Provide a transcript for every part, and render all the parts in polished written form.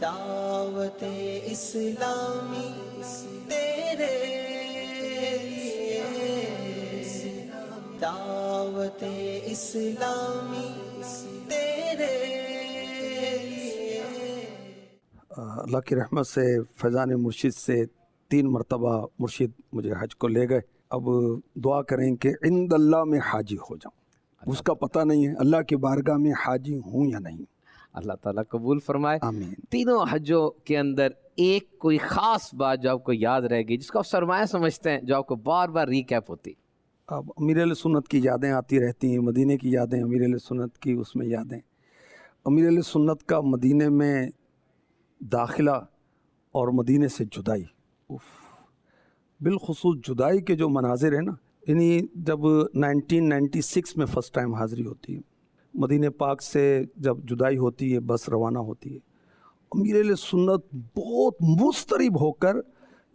دعوت اسلامی تیرے لیے، دعوت اسلامی تیرے لیے۔ اللہ کی رحمت سے فیضان مرشد سے 3 مرتبہ مرشد مجھے حج کو لے گئے۔ اب دعا کریں کہ عند اللہ میں حاجی ہو جاؤں۔ اس کا پتہ نہیں ہے اللہ کی بارگاہ میں حاجی ہوں یا نہیں۔ اللہ تعالیٰ قبول فرمائے۔ آمین۔ تینوں حجوں کے اندر ایک کوئی خاص بات جو آپ کو یاد رہے گی، جس کو آپ سرمایہ سمجھتے ہیں، جو آپ کو بار بار ریکیپ ہوتی؟ اب امیر علیہ سنت کی یادیں آتی رہتی ہیں، مدینے کی یادیں، امیر علیہ سنت کی اس میں یادیں۔ امیر علیہ سنت کا مدینے میں داخلہ اور مدینے سے جدائی، بالخصوص جدائی کے جو مناظر ہیں نا، یعنی جب 1996 میں فرسٹ ٹائم حاضری ہوتی ہے، مدینہ پاک سے جب جدائی ہوتی ہے، بس روانہ ہوتی ہے، امیر علیہ سنت بہت مضطرب ہو کر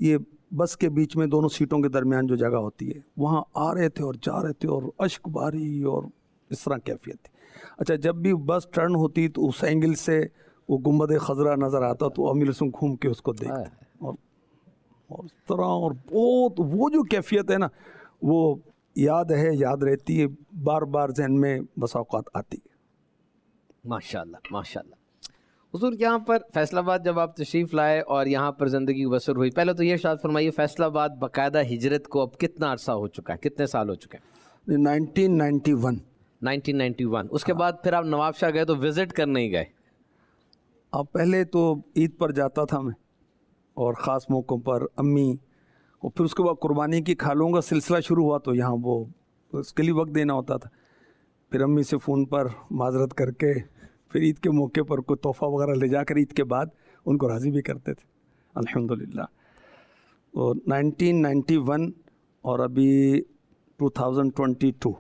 یہ بس کے بیچ میں دونوں سیٹوں کے درمیان جو جگہ ہوتی ہے وہاں آ رہے تھے اور جا رہے تھے، اور اشک باری اور اس طرح کیفیت تھی۔ اچھا، جب بھی بس ٹرن ہوتی تو اس اینگل سے وہ گنبد خضرا نظر آتا تو امیر علیہ سنت گھوم کے اس کو دیکھتے، اور اس طرح، اور بہت وہ جو کیفیت ہے نا، وہ یاد ہے، یاد رہتی ہے، بار بار ذہن میں بس اوقات آتی ہے۔ ماشاءاللہ ماشاءاللہ۔ حضور یہاں پر فیصل آباد جب آپ تشریف لائے اور یہاں پر زندگی بسر ہوئی، پہلے تو یہ ارشاد فرمائیے فیصل آباد باقاعدہ ہجرت کو اب کتنا عرصہ ہو چکا ہے، کتنے سال ہو چکے ہیں؟ 1991۔ 1991۔ اس کے بعد پھر آپ نواب شاہ گئے تو وزٹ کرنے ہی گئے؟ اب پہلے تو عید پر جاتا تھا میں، اور خاص موقعوں پر امی، اور پھر اس کے بعد قربانی کی کھالوں کا سلسلہ شروع ہوا تو یہاں وہ اس کے لیے وقت دینا ہوتا تھا۔ پھر امی سے فون پر معذرت کر کے پھر عید کے موقع پر کوئی تحفہ وغیرہ لے جا کر عید کے بعد ان کو راضی بھی کرتے تھے الحمدللہ۔ اور 1991 اور ابھی 2022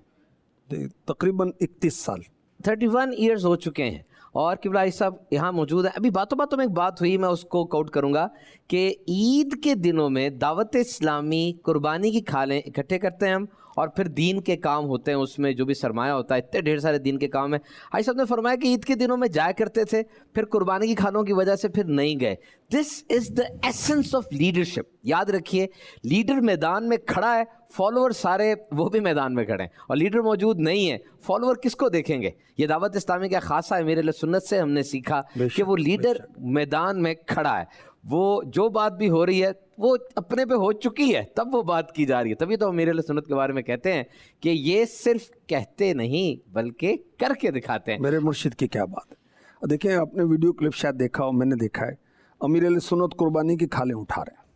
تقریباً 31 سال، 31 ایئرز ہو چکے ہیں۔ اور قبلہ صاحب یہاں موجود ہیں، ابھی باتوں باتوں میں ایک بات ہوئی، میں اس کو کوٹ کروں گا کہ عید کے دنوں میں دعوت اسلامی قربانی کی کھالیں اکٹھے کرتے ہیں ہم، اور پھر دین کے کام ہوتے ہیں، اس میں جو بھی سرمایہ ہوتا ہے، اتنے ڈھیر سارے دین کے کام ہیں۔ حاجی صاحب نے فرمایا کہ عید کے دنوں میں جایا کرتے تھے، پھر قربانی کی کھالوں کی وجہ سے پھر نہیں گئے۔ دس از دا ایسنس آف لیڈرشپ۔ یاد رکھیے، لیڈر میدان میں کھڑا ہے، فالوور سارے وہ بھی میدان میں کھڑے ہیں، اور لیڈر موجود نہیں ہے، فالوور کس کو دیکھیں گے؟ یہ دعوت اسلامی کا خاصہ ہے، امیر علیہ سنت سے ہم نے سیکھا کہ وہ لیڈر میدان میں کھڑا ہے، وہ جو بات بھی ہو رہی ہے وہ اپنے پہ ہو چکی ہے، تب وہ بات کی جا رہی ہے۔ تبھی تو امیر علیہ سنت کے بارے میں کہتے ہیں کہ یہ صرف کہتے نہیں بلکہ کر کے دکھاتے ہیں۔ میرے مرشد کی کیا بات ہے۔ دیکھیں، آپ نے ویڈیو کلپ شاید دیکھا ہو، میں نے دیکھا ہے، امیر علیہ سنت قربانی کی کھالیں اٹھا رہے ہیں۔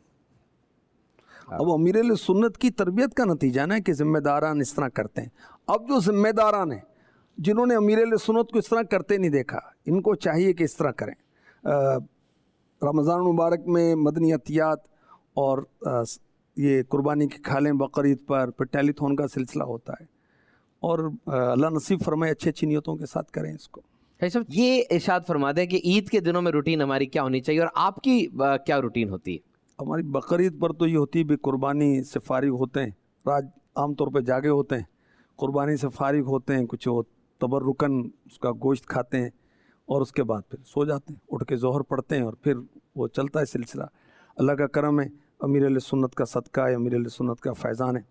اب امیر علیہ سنت کی تربیت کا نتیجہ نا کہ ذمہ داران اس طرح کرتے ہیں۔ اب جو ذمہ داران ہیں جنہوں نے امیر علیہ سنت کو اس طرح کرتے نہیں دیکھا، ان کو چاہیے کہ اس طرح کریں۔ رمضان مبارک میں مدنی عطیات اور یہ قربانی کی کھالیں بقرعید پر، پھر ٹیلی تھون کا سلسلہ ہوتا ہے، اور اللہ نصیب فرمائے اچھی اچھی نیتوں کے ساتھ کریں اس کو۔ یہ ارشاد فرما دیں کہ عید کے دنوں میں روٹین ہماری کیا ہونی چاہیے، اور آپ کی کیا روٹین ہوتی ہے؟ ہماری بقرعید پر تو یہ ہوتی ہے بھی قربانی سے فارغ ہوتے ہیں، رات عام طور پہ جاگے ہوتے ہیں، قربانی سے فارغ ہوتے ہیں، کچھ وہ تبرکن اس کا گوشت کھاتے ہیں، اور اس کے بعد پھر سو جاتے ہیں، اٹھ کے ظہر پڑھتے ہیں، اور پھر وہ چلتا ہے سلسلہ۔ اللہ کا کرم ہے، امیر علیہ سنت کا صدقہ ہے، امیر علیہ سنت کا فیضان ہے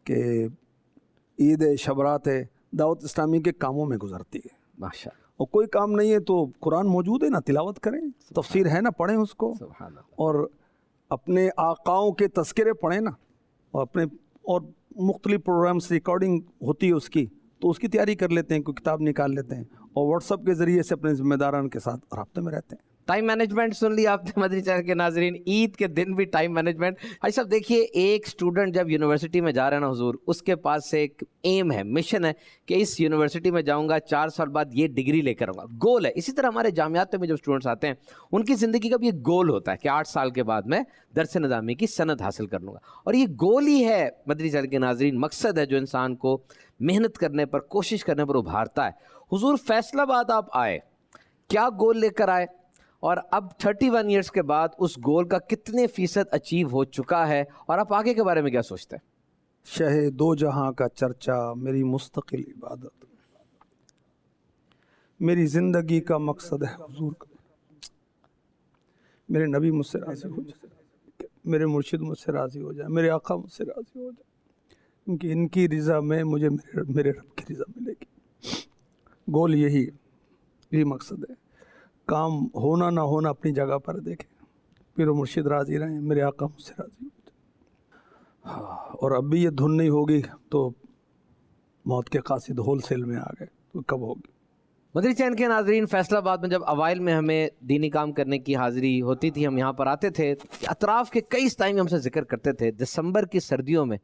کہ عید ہے، شبرات ہے، دعوت اسلامی کے کاموں میں گزرتی ہے۔ ماشاءاللہ۔ اور کوئی کام نہیں ہے تو قرآن موجود ہے نا، تلاوت کریں، تفسیر ہے نا، پڑھیں اس کو، سبحان اللہ۔ اور اپنے آقاؤں کے تذکرے پڑھیں نا، اور مختلف پروگرامس ریکارڈنگ ہوتی ہے اس کی، تو اس کی تیاری کر لیتے ہیں، کوئی کتاب نکال لیتے ہیں، اور واٹس ایپ کے ذریعے سے اپنے ذمہ داران کے ساتھ رابطے میں رہتے ہیں۔ ٹائم مینجمنٹ سن لی آپ نے مدنی چینل کے ناظرین، عید کے دن بھی ٹائم مینجمنٹ۔ حاجی صاحب دیکھیے، ایک اسٹوڈنٹ جب یونیورسٹی میں جا رہا ہے نا حضور، اس کے پاس سے ایک ایم ہے، مشن ہے کہ اس یونیورسٹی میں جاؤں گا، 4 سال بعد یہ ڈگری لے کر آؤں گا، گول ہے۔ اسی طرح ہمارے جامعات میں جب اسٹوڈنٹس آتے ہیں، ان کی زندگی کا بھی ایک گول ہوتا ہے کہ 8 سال کے بعد میں درس نظامی کی سند حاصل کر لوں گا، اور یہ گول ہی ہے مدنی چینل کے ناظرین، مقصد ہے جو انسان کو محنت کرنے پر، کوشش کرنے پر ابھارتا ہے۔ حضور فیصل آباد آپ آئے، کیا گول لے کر آئے، اور اب 31 ایئرس کے بعد اس گول کا کتنے فیصد اچیو ہو چکا ہے، اور آپ آگے کے بارے میں کیا سوچتے ہیں؟ شہ دو جہاں کا چرچا میری مستقل عبادت، میری زندگی کا مقصد ہے حضور کا۔ میرے نبی مجھ سے راضی ہو جائے، میرے مرشد مجھ سے راضی ہو جائے، میرے آقا مجھ سے راضی ہو جائے، کیونکہ ان کی رضا میں مجھے میرے رب کی رضا ملے گی۔ گول یہی مقصد ہے۔ کام ہونا نہ ہونا اپنی جگہ پر دیکھیں، پھر وہ مرشد راضی رہیں، میرے آقا مجھ سے راضی ہو جائے۔ ہاں، اور اب بھی یہ دھن نہیں ہوگی تو موت کے قاصد ہول سیل میں آ گئے، تو کب ہوگی؟ مدری چین کے ناظرین، فیصل آباد میں جب اوائل میں ہمیں دینی کام کرنے کی حاضری ہوتی تھی، ہم یہاں پر آتے تھے، اطراف کے کئی ٹائم ہم سے ذکر کرتے تھے، دسمبر کی سردیوں میں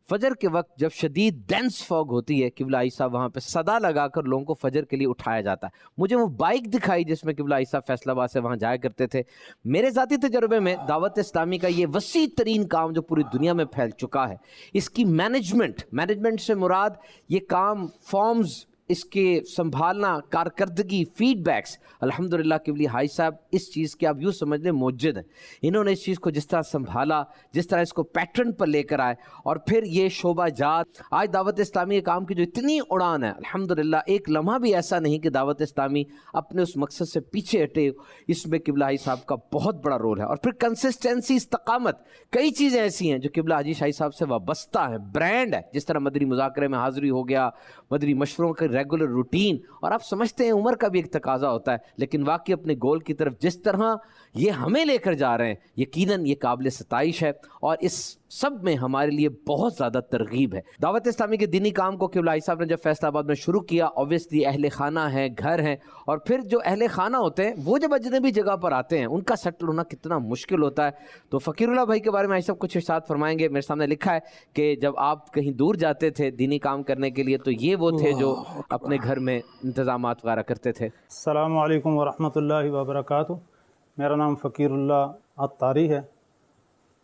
فجر کے وقت جب شدید ڈینس فوگ ہوتی ہے، قبلہ عیسیٰ وہاں پہ صدا لگا کر لوگوں کو فجر کے لیے اٹھایا جاتا ہے۔ مجھے وہ بائک دکھائی جس میں قبلہ عیسیٰ فیصل آباد سے وہاں جایا کرتے تھے۔ میرے ذاتی تجربے میں دعوت اسلامی کا یہ وسیع ترین کام جو پوری دنیا میں پھیل چکا ہے، اس کی مینجمنٹ سے مراد یہ کام، فارمز، اس کے سنبھالنا، کارکردگی، فیڈ بیکس، الحمدللہ قبلی حاج صاحب اس چیز کے آپ یوں سمجھ لیں موجد ہیں۔ انہوں نے اس چیز کو جس طرح سنبھالا، جس طرح اس کو پیٹرن پر لے کر آئے، اور پھر یہ شعبہ جات آج دعوت اسلامی کے کام کی جو اتنی اڑان ہے، الحمدللہ ایک لمحہ بھی ایسا نہیں کہ دعوت اسلامی اپنے اس مقصد سے پیچھے ہٹے۔ اس میں قبلہ حاج صاحب کا بہت بڑا رول ہے، اور پھر کنسسٹنسی، استقامت، کئی چیزیں ایسی ہیں جو قبلہ حاجی شاہی صاحب سے وابستہ ہیں، برانڈ ہے۔ جس طرح مدری مذاکرے میں حاضری ہو گیا، مدری مشوروں کے ریگولر روٹین، اور آپ سمجھتے ہیں عمر کا بھی ایک تقاضا ہوتا ہے، لیکن واقعی اپنے گول کی طرف جس طرح یہ ہمیں لے کر جا رہے ہیں، یقیناً یہ قابل ستائش ہے، اور اس سب میں ہمارے لیے بہت زیادہ ترغیب ہے۔ دعوت اسلامی کے دینی کام کو قبلہ حاج صاحب نے جب فیصل آباد میں شروع کیا، اوبویسلی اہل خانہ ہیں، گھر ہیں، اور پھر جو اہل خانہ ہوتے ہیں وہ جب اجنبی جگہ پر آتے ہیں ان کا سیٹل ہونا کتنا مشکل ہوتا ہے۔ تو فقیر اللہ بھائی کے بارے میں حاج صاحب کچھ ارشاد فرمائیں گے؟ میرے سامنے لکھا ہے کہ جب آپ کہیں دور جاتے تھے دینی کام کرنے کے لیے تو یہ وہ تھے جو اپنے گھر میں انتظامات وغیرہ کرتے تھے۔ السلام علیکم ورحمۃ اللہ وبرکاتہ۔ میرا نام فقیر اللہ عطاری ہے۔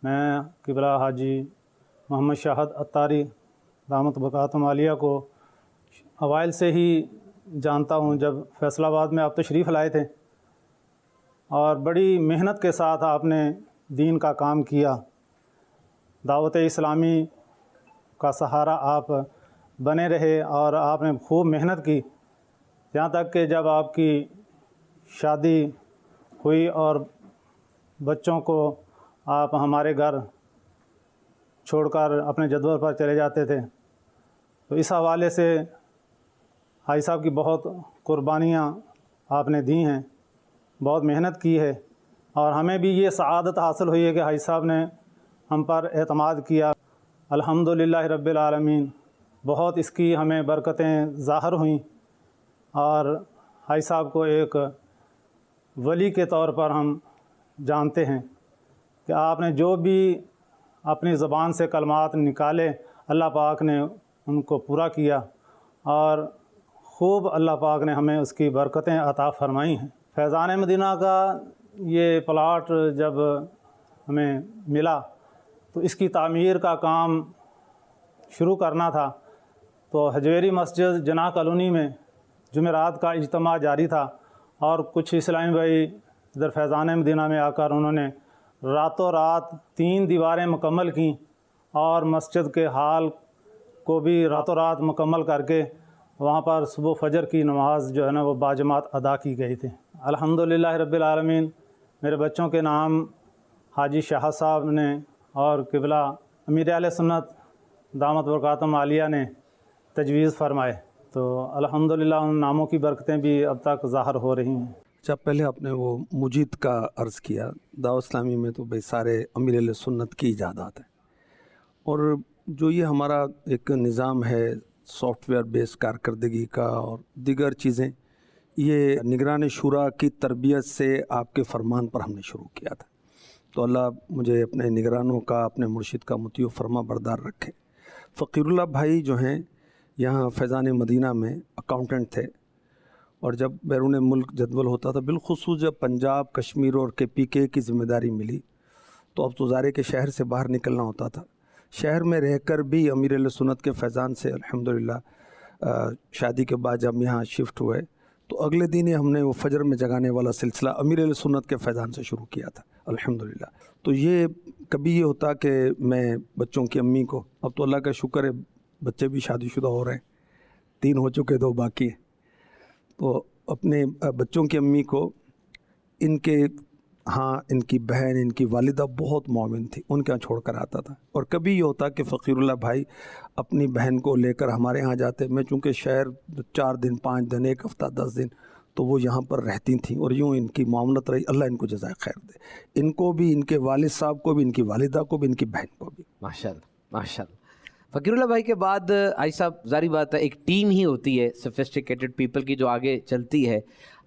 میں قبلہ حاجی محمد شاہد عطاری دامت برکاتہم عالیہ کو اوائل سے ہی جانتا ہوں، جب فیصل آباد میں آپ تشریف لائے تھے، اور بڑی محنت کے ساتھ آپ نے دین کا کام کیا، دعوت اسلامی کا سہارا آپ بنے رہے، اور آپ نے خوب محنت کی، یہاں تک کہ جب آپ کی شادی ہوئی اور بچوں کو آپ ہمارے گھر چھوڑ کر اپنے جدول پر چلے جاتے تھے، تو اس حوالے سے حاجی صاحب کی بہت قربانیاں آپ نے دی ہیں، بہت محنت کی ہے، اور ہمیں بھی یہ سعادت حاصل ہوئی ہے کہ حاجی صاحب نے ہم پر اعتماد کیا۔ الحمدللہ رب العالمین، بہت اس کی ہمیں برکتیں ظاہر ہوئیں، اور حاجی صاحب کو ایک ولی کے طور پر ہم جانتے ہیں کہ آپ نے جو بھی اپنی زبان سے کلمات نکالے، اللہ پاک نے ان کو پورا کیا، اور خوب اللہ پاک نے ہمیں اس کی برکتیں عطا فرمائی ہیں۔ فیضان مدینہ کا یہ پلاٹ جب ہمیں ملا تو اس کی تعمیر کا کام شروع کرنا تھا، تو حجویری مسجد جناح کالونی میں جمعرات کا اجتماع جاری تھا، اور کچھ اسلامی بھائی ادھر فیضان مدینہ میں آ کر انہوں نے راتوں رات 3 دیواریں مکمل کیں، اور مسجد کے ہال کو بھی راتوں رات مکمل کر کے وہاں پر صبح فجر کی نماز جو ہے نا وہ باجماعت ادا کی گئی تھی۔ الحمدللہ رب العالمین، میرے بچوں کے نام حاجی شاہ صاحب نے اور قبلہ امیر اہل سنت دامت برکاتہم عالیہ نے تجویز فرمائے، تو الحمدللہ ان ناموں کی برکتیں بھی اب تک ظاہر ہو رہی ہیں۔ اچھا، پہلے آپ نے وہ مجید کا عرض کیا، دعوت اسلامی میں تو بھائی سارے امیر اہل سنت کی ایجادات ہیں، اور جو یہ ہمارا ایک نظام ہے سافٹ ویئر بیس کارکردگی کا اور دیگر چیزیں، یہ نگران شورا کی تربیت سے آپ کے فرمان پر ہم نے شروع کیا تھا، تو اللہ مجھے اپنے نگرانوں کا، اپنے مرشد کا مطیع و فرما بردار رکھے۔ فقیر اللہ بھائی جو ہیں یہاں فیضان مدینہ میں اکاؤنٹنٹ تھے، اور جب بیرون ملک جدول ہوتا تھا، بالخصوص جب پنجاب، کشمیر اور KPK کی ذمہ داری ملی، تو اب تو ظاہر کے شہر سے باہر نکلنا ہوتا تھا۔ شہر میں رہ کر بھی امیر اہل سنت کے فیضان سے الحمدللہ شادی کے بعد جب یہاں شفٹ ہوئے تو اگلے دن ہی ہم نے وہ فجر میں جگانے والا سلسلہ امیر اہل سنت کے فیضان سے شروع کیا تھا الحمدللہ۔ تو یہ کبھی یہ ہوتا کہ میں بچوں کی امی کو، اب تو اللہ کا شکر ہے بچے بھی شادی شدہ ہو رہے ہیں، 3 ہو چکے 2 باقی ہیں، تو اپنے بچوں کی امی کو ان کے ہاں ان کی بہن، ان کی والدہ بہت مومن تھی، ان کے یہاں چھوڑ کر آتا تھا. اور کبھی یہ ہوتا کہ فقیر اللہ بھائی اپنی بہن کو لے کر ہمارے یہاں جاتے. میں چونکہ شہر 4 دن 5 دن 1 ہفتہ 10 دن تو وہ یہاں پر رہتی تھیں، اور یوں ان کی معاملت رہی. اللہ ان کو جزائے خیر دے، ان کو بھی، ان کے والد صاحب کو بھی، ان کی والدہ کو بھی، ان کی بہن کو بھی. ماشاءاللہ ماشاءاللہ. فقیر اللہ بھائی کے بعد آئی صاحب ظاہری بات ہے ایک ٹیم ہی ہوتی ہے سفسٹیکیٹڈ پیپل کی جو آگے چلتی ہے.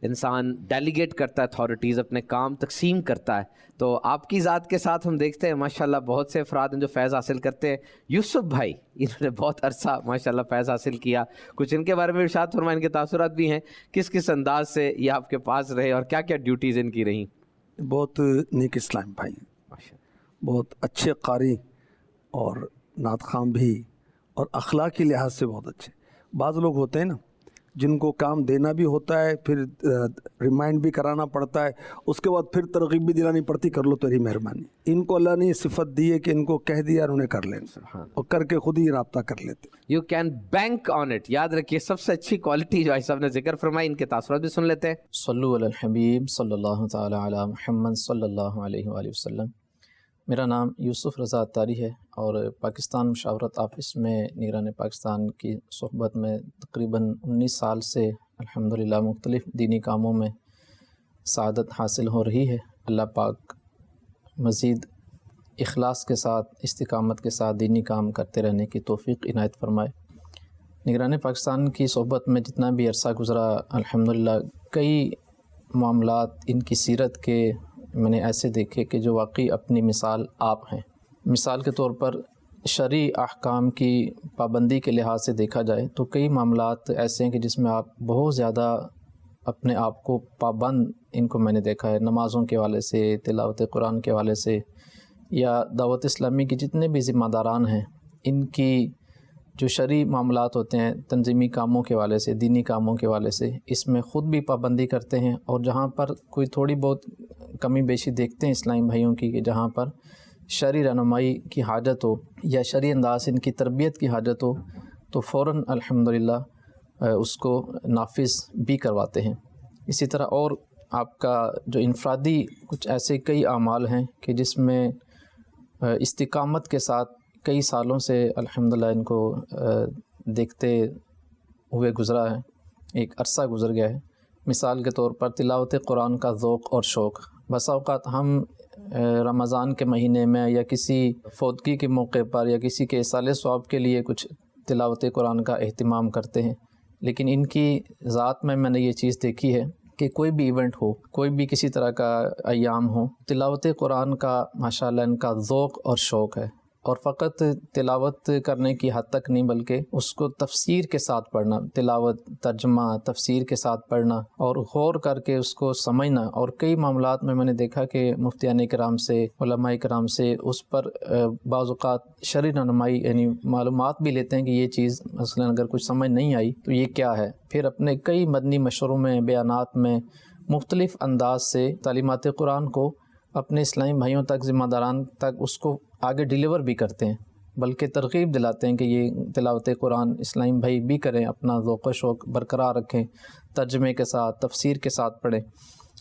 انسان ڈیلیگیٹ کرتا ہے اتھارٹیز، اپنے کام تقسیم کرتا ہے. تو آپ کی ذات کے ساتھ ہم دیکھتے ہیں ماشاءاللہ بہت سے افراد ہیں جو فیض حاصل کرتے ہیں. یوسف بھائی انہوں نے بہت عرصہ ماشاءاللہ فیض حاصل کیا. کچھ ان کے بارے میں ارشاد فرمائیں، ان کے تاثرات بھی ہیں، کس کس انداز سے یہ آپ کے پاس رہے اور کیا کیا ڈیوٹیز ان کی رہیں. بہت نیک اسلام بھائی ہیں، بہت اچھے قاری اور نعت خوان بھی، اور اخلاقی لحاظ سے بہت اچھے. بعض لوگ ہوتے ہیں نا جن کو کام دینا بھی ہوتا ہے، پھر ریمائنڈ بھی کرانا پڑتا ہے، اس کے بعد پھر ترغیب بھی دلانی پڑتی، کر لو تیری مہربانی. ان کو اللہ نے یہ صفت دی ہے کہ ان کو کہہ دیا اور انہیں کر لیں، اور کر کے خود ہی رابطہ کر لیتے. You can bank on it. یاد رکھیے سب سے اچھی کوالٹی جو آئی صاحب نے ذکر فرمائی، ان کے تاثرات بھی سن لیتے ہیں. صلو علی الحبیب صلی اللہ تعالی علی محمد صلی اللہ علیہ وآلہ وسلم. میرا نام یوسف رضا اتاری ہے اور پاکستان مشاورت آفس میں نگران پاکستان کی صحبت میں تقریباً 19 سال سے الحمدللہ مختلف دینی کاموں میں سعادت حاصل ہو رہی ہے. اللہ پاک مزید اخلاص کے ساتھ، استقامت کے ساتھ دینی کام کرتے رہنے کی توفیق عنایت فرمائے. نگران پاکستان کی صحبت میں جتنا بھی عرصہ گزرا الحمدللہ کئی معاملات ان کی سیرت کے میں نے ایسے دیکھے کہ جو واقعی اپنی مثال آپ ہیں. مثال کے طور پر شرعی احکام کی پابندی کے لحاظ سے دیکھا جائے تو کئی معاملات ایسے ہیں کہ جس میں آپ بہت زیادہ اپنے آپ کو پابند ان کو میں نے دیکھا ہے. نمازوں کے حوالے سے، تلاوت قرآن کے حوالے سے، یا دعوت اسلامی کے جتنے بھی ذمہ داران ہیں ان کی جو شرعی معاملات ہوتے ہیں تنظیمی کاموں کے حوالے سے، دینی کاموں کے حوالے سے، اس میں خود بھی پابندی کرتے ہیں. اور جہاں پر کوئی تھوڑی بہت کمی بیشی دیکھتے ہیں اسلامی بھائیوں کی کہ جہاں پر شرعی رہنمائی کی حاجت ہو یا شرعی انداز ان کی تربیت کی حاجت ہو تو فوراً الحمدللہ اس کو نافذ بھی کرواتے ہیں. اسی طرح اور آپ کا جو انفرادی کچھ ایسے کئی اعمال ہیں کہ جس میں استقامت کے ساتھ کئی سالوں سے الحمدللہ ان کو دیکھتے ہوئے گزرا ہے، ایک عرصہ گزر گیا ہے. مثال کے طور پر تلاوت قرآن کا ذوق اور شوق. بسا اوقات ہم رمضان کے مہینے میں یا کسی فوتگی کے موقع پر یا کسی کے اصالِ ثواب کے لیے کچھ تلاوت قرآن کا اہتمام کرتے ہیں، لیکن ان کی ذات میں نے یہ چیز دیکھی ہے کہ کوئی بھی ایونٹ ہو، کوئی بھی کسی طرح کا ایام ہو، تلاوت قرآن کا ماشاءاللہ ان کا ذوق اور شوق ہے. اور فقط تلاوت کرنے کی حد تک نہیں بلکہ اس کو تفسیر کے ساتھ پڑھنا، تلاوت ترجمہ تفسیر کے ساتھ پڑھنا اور غور کر کے اس کو سمجھنا. اور کئی معاملات میں نے دیکھا کہ مفتیان کرام سے، علماء کرام سے اس پر بعض اوقات شرعی رہنمائی یعنی معلومات بھی لیتے ہیں کہ یہ چیز مثلا اگر کچھ سمجھ نہیں آئی تو یہ کیا ہے. پھر اپنے کئی مدنی مشوروں میں، بیانات میں مختلف انداز سے تعلیمات قرآن کو اپنے اسلامی بھائیوں تک، ذمہ داران تک اس کو آگے ڈیلیور بھی کرتے ہیں، بلکہ ترغیب دلاتے ہیں کہ یہ تلاوت قرآن اسلامی بھائی بھی کریں، اپنا ذوق و شوق برقرار رکھیں، ترجمے کے ساتھ، تفسیر کے ساتھ پڑھیں.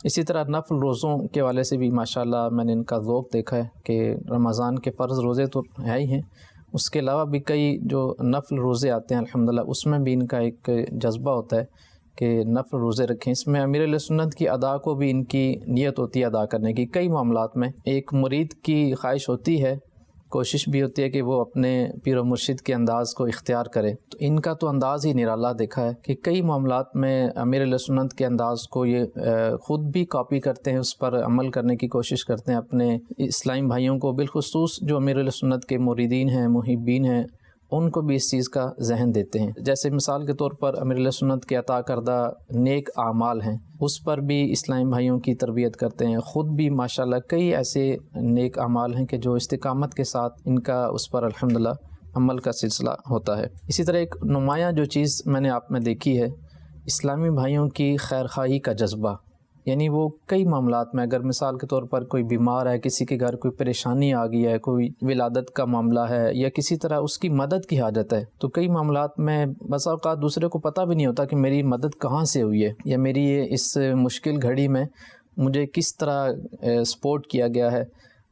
اسی طرح نفل روزوں کے حوالے سے بھی ماشاءاللہ میں نے ان کا ذوق دیکھا ہے کہ رمضان کے فرض روزے تو ہے ہی ہیں، اس کے علاوہ بھی کئی جو نفل روزے آتے ہیں الحمدللہ اس میں بھی ان کا ایک جذبہ ہوتا ہے کہ نفل روزے رکھیں. اس میں امیر علیہ سنت کی ادا کو بھی ان کی نیت ہوتی ہے ادا کرنے کی. کئی معاملات میں ایک مرید کی خواہش ہوتی ہے، کوشش بھی ہوتی ہے کہ وہ اپنے پیر و مرشد کے انداز کو اختیار کرے. تو ان کا تو انداز ہی نرالا دیکھا ہے کہ کئی معاملات میں امیر علیہ سنت کے انداز کو یہ خود بھی کاپی کرتے ہیں، اس پر عمل کرنے کی کوشش کرتے ہیں. اپنے اسلامی بھائیوں کو بالخصوص جو امیر علیہ سنت کے مریدین ہیں، محبین ہیں، ان کو بھی اس چیز کا ذہن دیتے ہیں. جیسے مثال کے طور پر امیر علیہ سنت کے عطا کردہ نیک اعمال ہیں، اس پر بھی اسلامی بھائیوں کی تربیت کرتے ہیں. خود بھی ماشاءاللہ کئی ایسے نیک اعمال ہیں کہ جو استقامت کے ساتھ ان کا اس پر الحمدللہ عمل کا سلسلہ ہوتا ہے. اسی طرح ایک نمایاں جو چیز میں نے آپ میں دیکھی ہے، اسلامی بھائیوں کی خیرخواہی کا جذبہ. یعنی وہ کئی معاملات میں اگر مثال کے طور پر کوئی بیمار ہے، کسی کے گھر کوئی پریشانی آ گئی ہے، کوئی ولادت کا معاملہ ہے یا کسی طرح اس کی مدد کی حاجت ہے، تو کئی معاملات میں بسا اوقات دوسرے کو پتہ بھی نہیں ہوتا کہ میری مدد کہاں سے ہوئی ہے یا میری یہ اس مشکل گھڑی میں مجھے کس طرح سپورٹ کیا گیا ہے،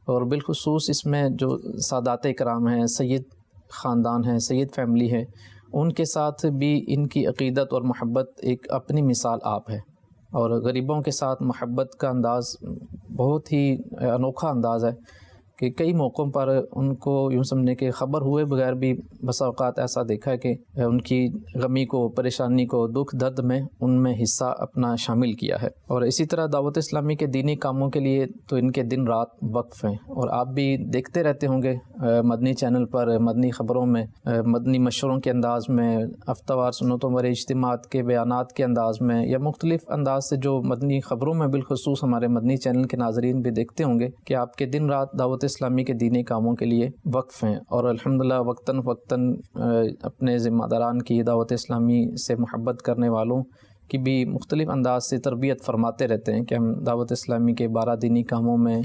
اور بالخصوص اس میں جو سادات کرام ہیں، سید خاندان ہیں، سید فیملی ہے، ان کے ساتھ بھی ان کی عقیدت اور محبت ایک اپنی مثال آپ ہے، اور غریبوں کے ساتھ محبت کا انداز بہت ہی انوکھا انداز ہے کہ کئی موقعوں پر ان کو یوں سمجھنے کے خبر ہوئے بغیر بھی بسا اوقات ایسا دیکھا ہے کہ ان کی غمی کو، پریشانی کو، دکھ درد میں ان میں حصہ اپنا شامل کیا ہے۔ اور اسی طرح دعوت اسلامی کے دینی کاموں کے لیے تو ان کے دن رات وقف ہیں، اور آپ بھی دیکھتے رہتے ہوں گے مدنی چینل پر، مدنی خبروں میں، مدنی مشوروں کے انداز میں، ہفتہ وار سنتوں والے اجتماعات کے بیانات کے انداز میں، یا مختلف انداز سے جو مدنی خبروں میں بالخصوص ہمارے مدنی چینل کے ناظرین بھی دیکھتے ہوں گے کہ آپ کے دن رات دعوت اسلامی کے دینی کاموں کے لیے وقف ہیں، اور الحمدللہ وقتاً فوقتاً اپنے ذمہ داران کی، دعوت اسلامی سے محبت کرنے والوں کی بھی مختلف انداز سے تربیت فرماتے رہتے ہیں کہ ہم دعوت اسلامی کے 12 دینی کاموں میں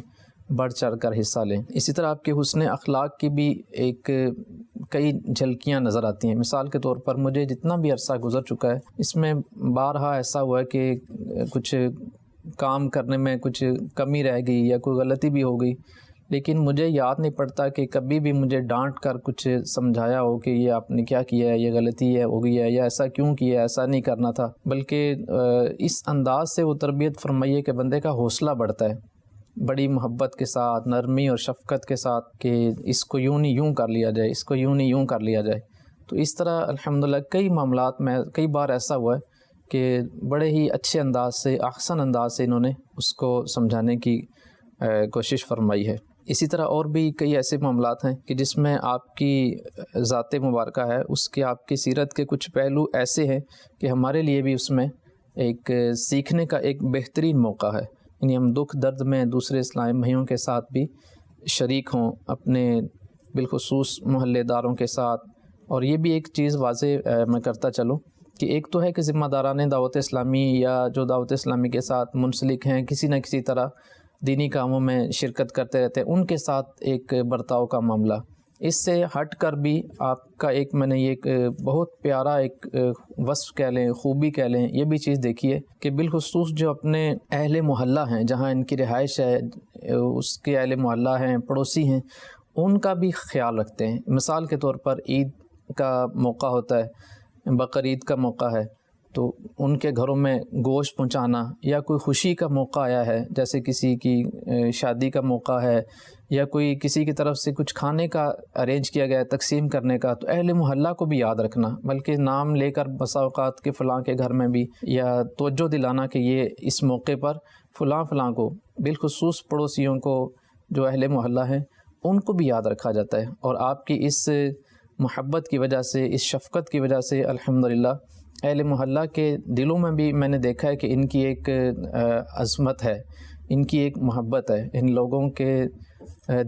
بڑھ چڑھ کر حصہ لیں۔ اسی طرح آپ کے حسن اخلاق کی بھی ایک کئی جھلکیاں نظر آتی ہیں۔ مثال کے طور پر مجھے جتنا بھی عرصہ گزر چکا ہے، اس میں بارہا ایسا ہوا ہے کہ کچھ کام کرنے میں کچھ کمی رہ گئی یا کوئی غلطی بھی ہو گئی، لیکن مجھے یاد نہیں پڑتا کہ کبھی بھی مجھے ڈانٹ کر کچھ سمجھایا ہو کہ یہ آپ نے کیا کیا ہے، یہ غلطی ہے ہو گئی ہے، یا ایسا کیوں کیا ہے، ایسا نہیں کرنا تھا، بلکہ اس انداز سے وہ تربیت فرمائیے کہ بندے کا حوصلہ بڑھتا ہے، بڑی محبت کے ساتھ، نرمی اور شفقت کے ساتھ، کہ اس کو یوں نہیں یوں کر لیا جائے، اس کو یوں نہیں یوں کر لیا جائے۔ تو اس طرح الحمدللہ کئی معاملات میں کئی بار ایسا ہوا ہے کہ بڑے ہی اچھے انداز سے، احسن انداز سے انہوں نے اس کو سمجھانے کی کوشش فرمائی ہے۔ اسی طرح اور بھی کئی ایسے معاملات ہیں کہ جس میں آپ کی ذات مبارکہ ہے، اس کے آپ کی سیرت کے کچھ پہلو ایسے ہیں کہ ہمارے لیے بھی اس میں ایک سیکھنے کا ایک بہترین موقع ہے، یعنی ہم دکھ درد میں دوسرے اسلامی بھائیوں کے ساتھ بھی شریک ہوں، اپنے بالخصوص محلے داروں کے ساتھ۔ اور یہ بھی ایک چیز واضح میں کرتا چلوں کہ ایک تو ہے کہ ذمہ داران دعوت اسلامی یا جو دعوت اسلامی کے ساتھ منسلک ہیں، کسی نہ کسی طرح دینی کاموں میں شرکت کرتے رہتے ہیں، ان کے ساتھ ایک برتاؤ کا معاملہ۔ اس سے ہٹ کر بھی آپ کا ایک میں نے یہ ایک بہت پیارا ایک وصف کہہ لیں، خوبی کہہ لیں، یہ بھی چیز دیکھیے کہ بالخصوص جو اپنے اہل محلہ ہیں، جہاں ان کی رہائش ہے، اس کے اہل محلہ ہیں، پڑوسی ہیں، ان کا بھی خیال رکھتے ہیں۔ مثال کے طور پر عید کا موقع ہوتا ہے، بقرعید کا موقع ہے، تو ان کے گھروں میں گوشت پہنچانا، یا کوئی خوشی کا موقع آیا ہے، جیسے کسی کی شادی کا موقع ہے، یا کوئی کسی کی طرف سے کچھ کھانے کا ارینج کیا گیا ہے تقسیم کرنے کا، تو اہل محلہ کو بھی یاد رکھنا، بلکہ نام لے کر بسا اوقات کے فلاں کے گھر میں بھی، یا توجہ دلانا کہ یہ اس موقع پر فلاں فلاں کو، بالخصوص پڑوسیوں کو جو اہل محلہ ہیں ان کو بھی یاد رکھا جاتا ہے۔ اور آپ کی اس محبت کی وجہ سے، اس شفقت کی وجہ سے الحمدللہ اہل محلہ کے دلوں میں بھی میں نے دیکھا ہے کہ ان کی ایک عظمت ہے، ان کی ایک محبت ہے، ان لوگوں کے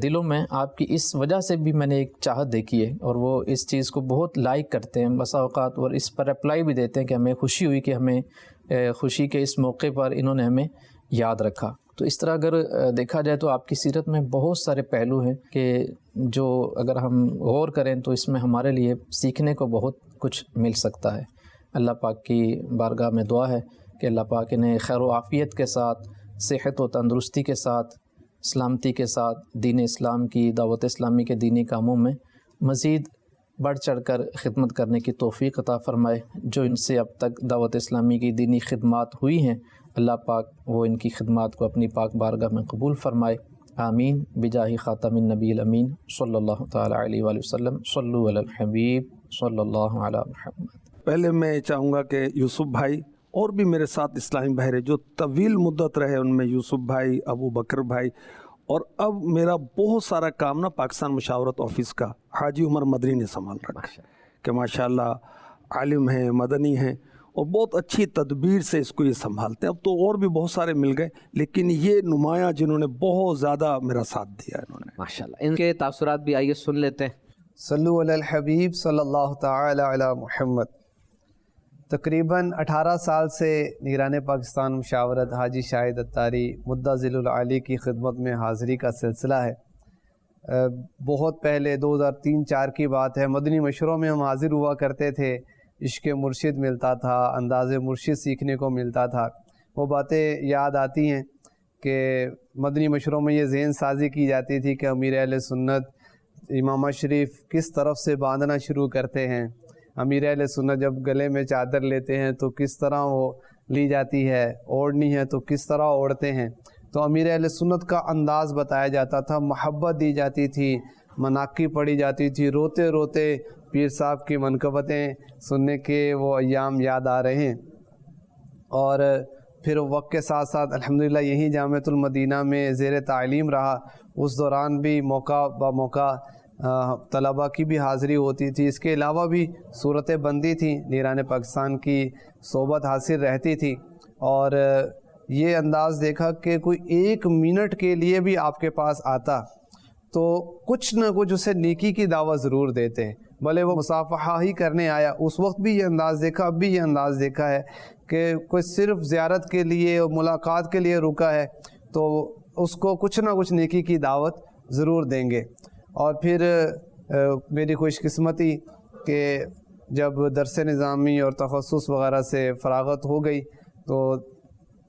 دلوں میں آپ کی اس وجہ سے بھی میں نے ایک چاہت دیکھی ہے، اور وہ اس چیز کو بہت لائک کرتے ہیں بسا اوقات، اور اس پر اپلائی بھی دیتے ہیں کہ ہمیں خوشی ہوئی کہ ہمیں خوشی کے اس موقع پر انہوں نے ہمیں یاد رکھا۔ تو اس طرح اگر دیکھا جائے تو آپ کی سیرت میں بہت سارے پہلو ہیں کہ جو اگر ہم غور کریں تو اس میں ہمارے لیے سیکھنے کو بہت کچھ مل سکتا ہے۔ اللہ پاک کی بارگاہ میں دعا ہے کہ اللہ پاک انہیں خیر و عافیت کے ساتھ، صحت و تندرستی کے ساتھ، سلامتی کے ساتھ دین اسلام کی، دعوت اسلامی کے دینی کاموں میں مزید بڑھ چڑھ کر خدمت کرنے کی توفیق عطا فرمائے۔ جو ان سے اب تک دعوت اسلامی کی دینی خدمات ہوئی ہیں، اللہ پاک وہ ان کی خدمات کو اپنی پاک بارگاہ میں قبول فرمائے۔ آمین بجاہ خاتم النبی الامین صلی اللہ تعالی علیہ وآلہ وسلم۔ صلو علی الحبیب صلی اللہ علی محمد۔ پہلے میں چاہوں گا کہ یوسف بھائی اور بھی میرے ساتھ اسلامی بھائی رہے جو طویل مدت رہے، ان میں یوسف بھائی، ابو بکر بھائی، اور اب میرا بہت سارا کام نا پاکستان مشاورت آفس کا حاجی عمر مدنی نے سنبھال رکھا کہ ماشاءاللہ عالم ہیں، مدنی ہیں، اور بہت اچھی تدبیر سے اس کو یہ سنبھالتے ہیں۔ اب تو اور بھی بہت سارے مل گئے، لیکن یہ نمایاں جنہوں نے بہت زیادہ میرا ساتھ دیا انہوں نے۔ ماشاءاللہ، ان کے تاثرات بھی آئیے سن لیتے ہیں۔ صلو علی الحبیب صلی اللہ تعالی علی محمد۔ تقریباً 18 سال سے نگران پاکستان مشاورت حاجی شاہد اتاری مدہ ذل العالی کی خدمت میں حاضری کا سلسلہ ہے۔ بہت پہلے 2003-04 کی بات ہے، مدنی مشوروں میں ہم حاضر ہوا کرتے تھے، عشق مرشد ملتا تھا، انداز مرشد سیکھنے کو ملتا تھا۔ وہ باتیں یاد آتی ہیں کہ مدنی مشوروں میں یہ ذہن سازی کی جاتی تھی کہ امیر اہل سنت امامہ شریف کس طرف سے باندھنا شروع کرتے ہیں، امیر اہل سنت جب گلے میں چادر لیتے ہیں تو کس طرح وہ لی جاتی ہے، اوڑھنی ہے تو کس طرح اوڑھتے ہیں. تو امیر اہل سنت کا انداز بتایا جاتا تھا، محبت دی جاتی تھی، مناقب پڑھی جاتی تھی. روتے روتے پیر صاحب کی منقبتیں سننے کے وہ ایام یاد آ رہے ہیں. اور پھر وقت کے ساتھ ساتھ الحمدللہ یہی جامعۃ المدینہ میں زیر تعلیم رہا. اس دوران بھی موقع بموقع طلباء کی بھی حاضری ہوتی تھی. اس کے علاوہ بھی صورت بندی تھی، نیران پاکستان کی صحبت حاصل رہتی تھی. اور یہ انداز دیکھا کہ کوئی 1 منٹ کے لیے بھی آپ کے پاس آتا تو کچھ نہ کچھ اسے نیکی کی دعوت ضرور دیتے ہیں، بھلے وہ مصافحہ ہی کرنے آیا. اس وقت بھی یہ انداز دیکھا، اب بھی یہ انداز دیکھا ہے کہ کوئی صرف زیارت کے لیے اور ملاقات کے لیے رکا ہے تو اس کو کچھ نہ کچھ نیکی کی دعوت ضرور دیں گے. اور پھر میری خوش قسمتی کہ جب درس نظامی اور تخصص وغیرہ سے فراغت ہو گئی تو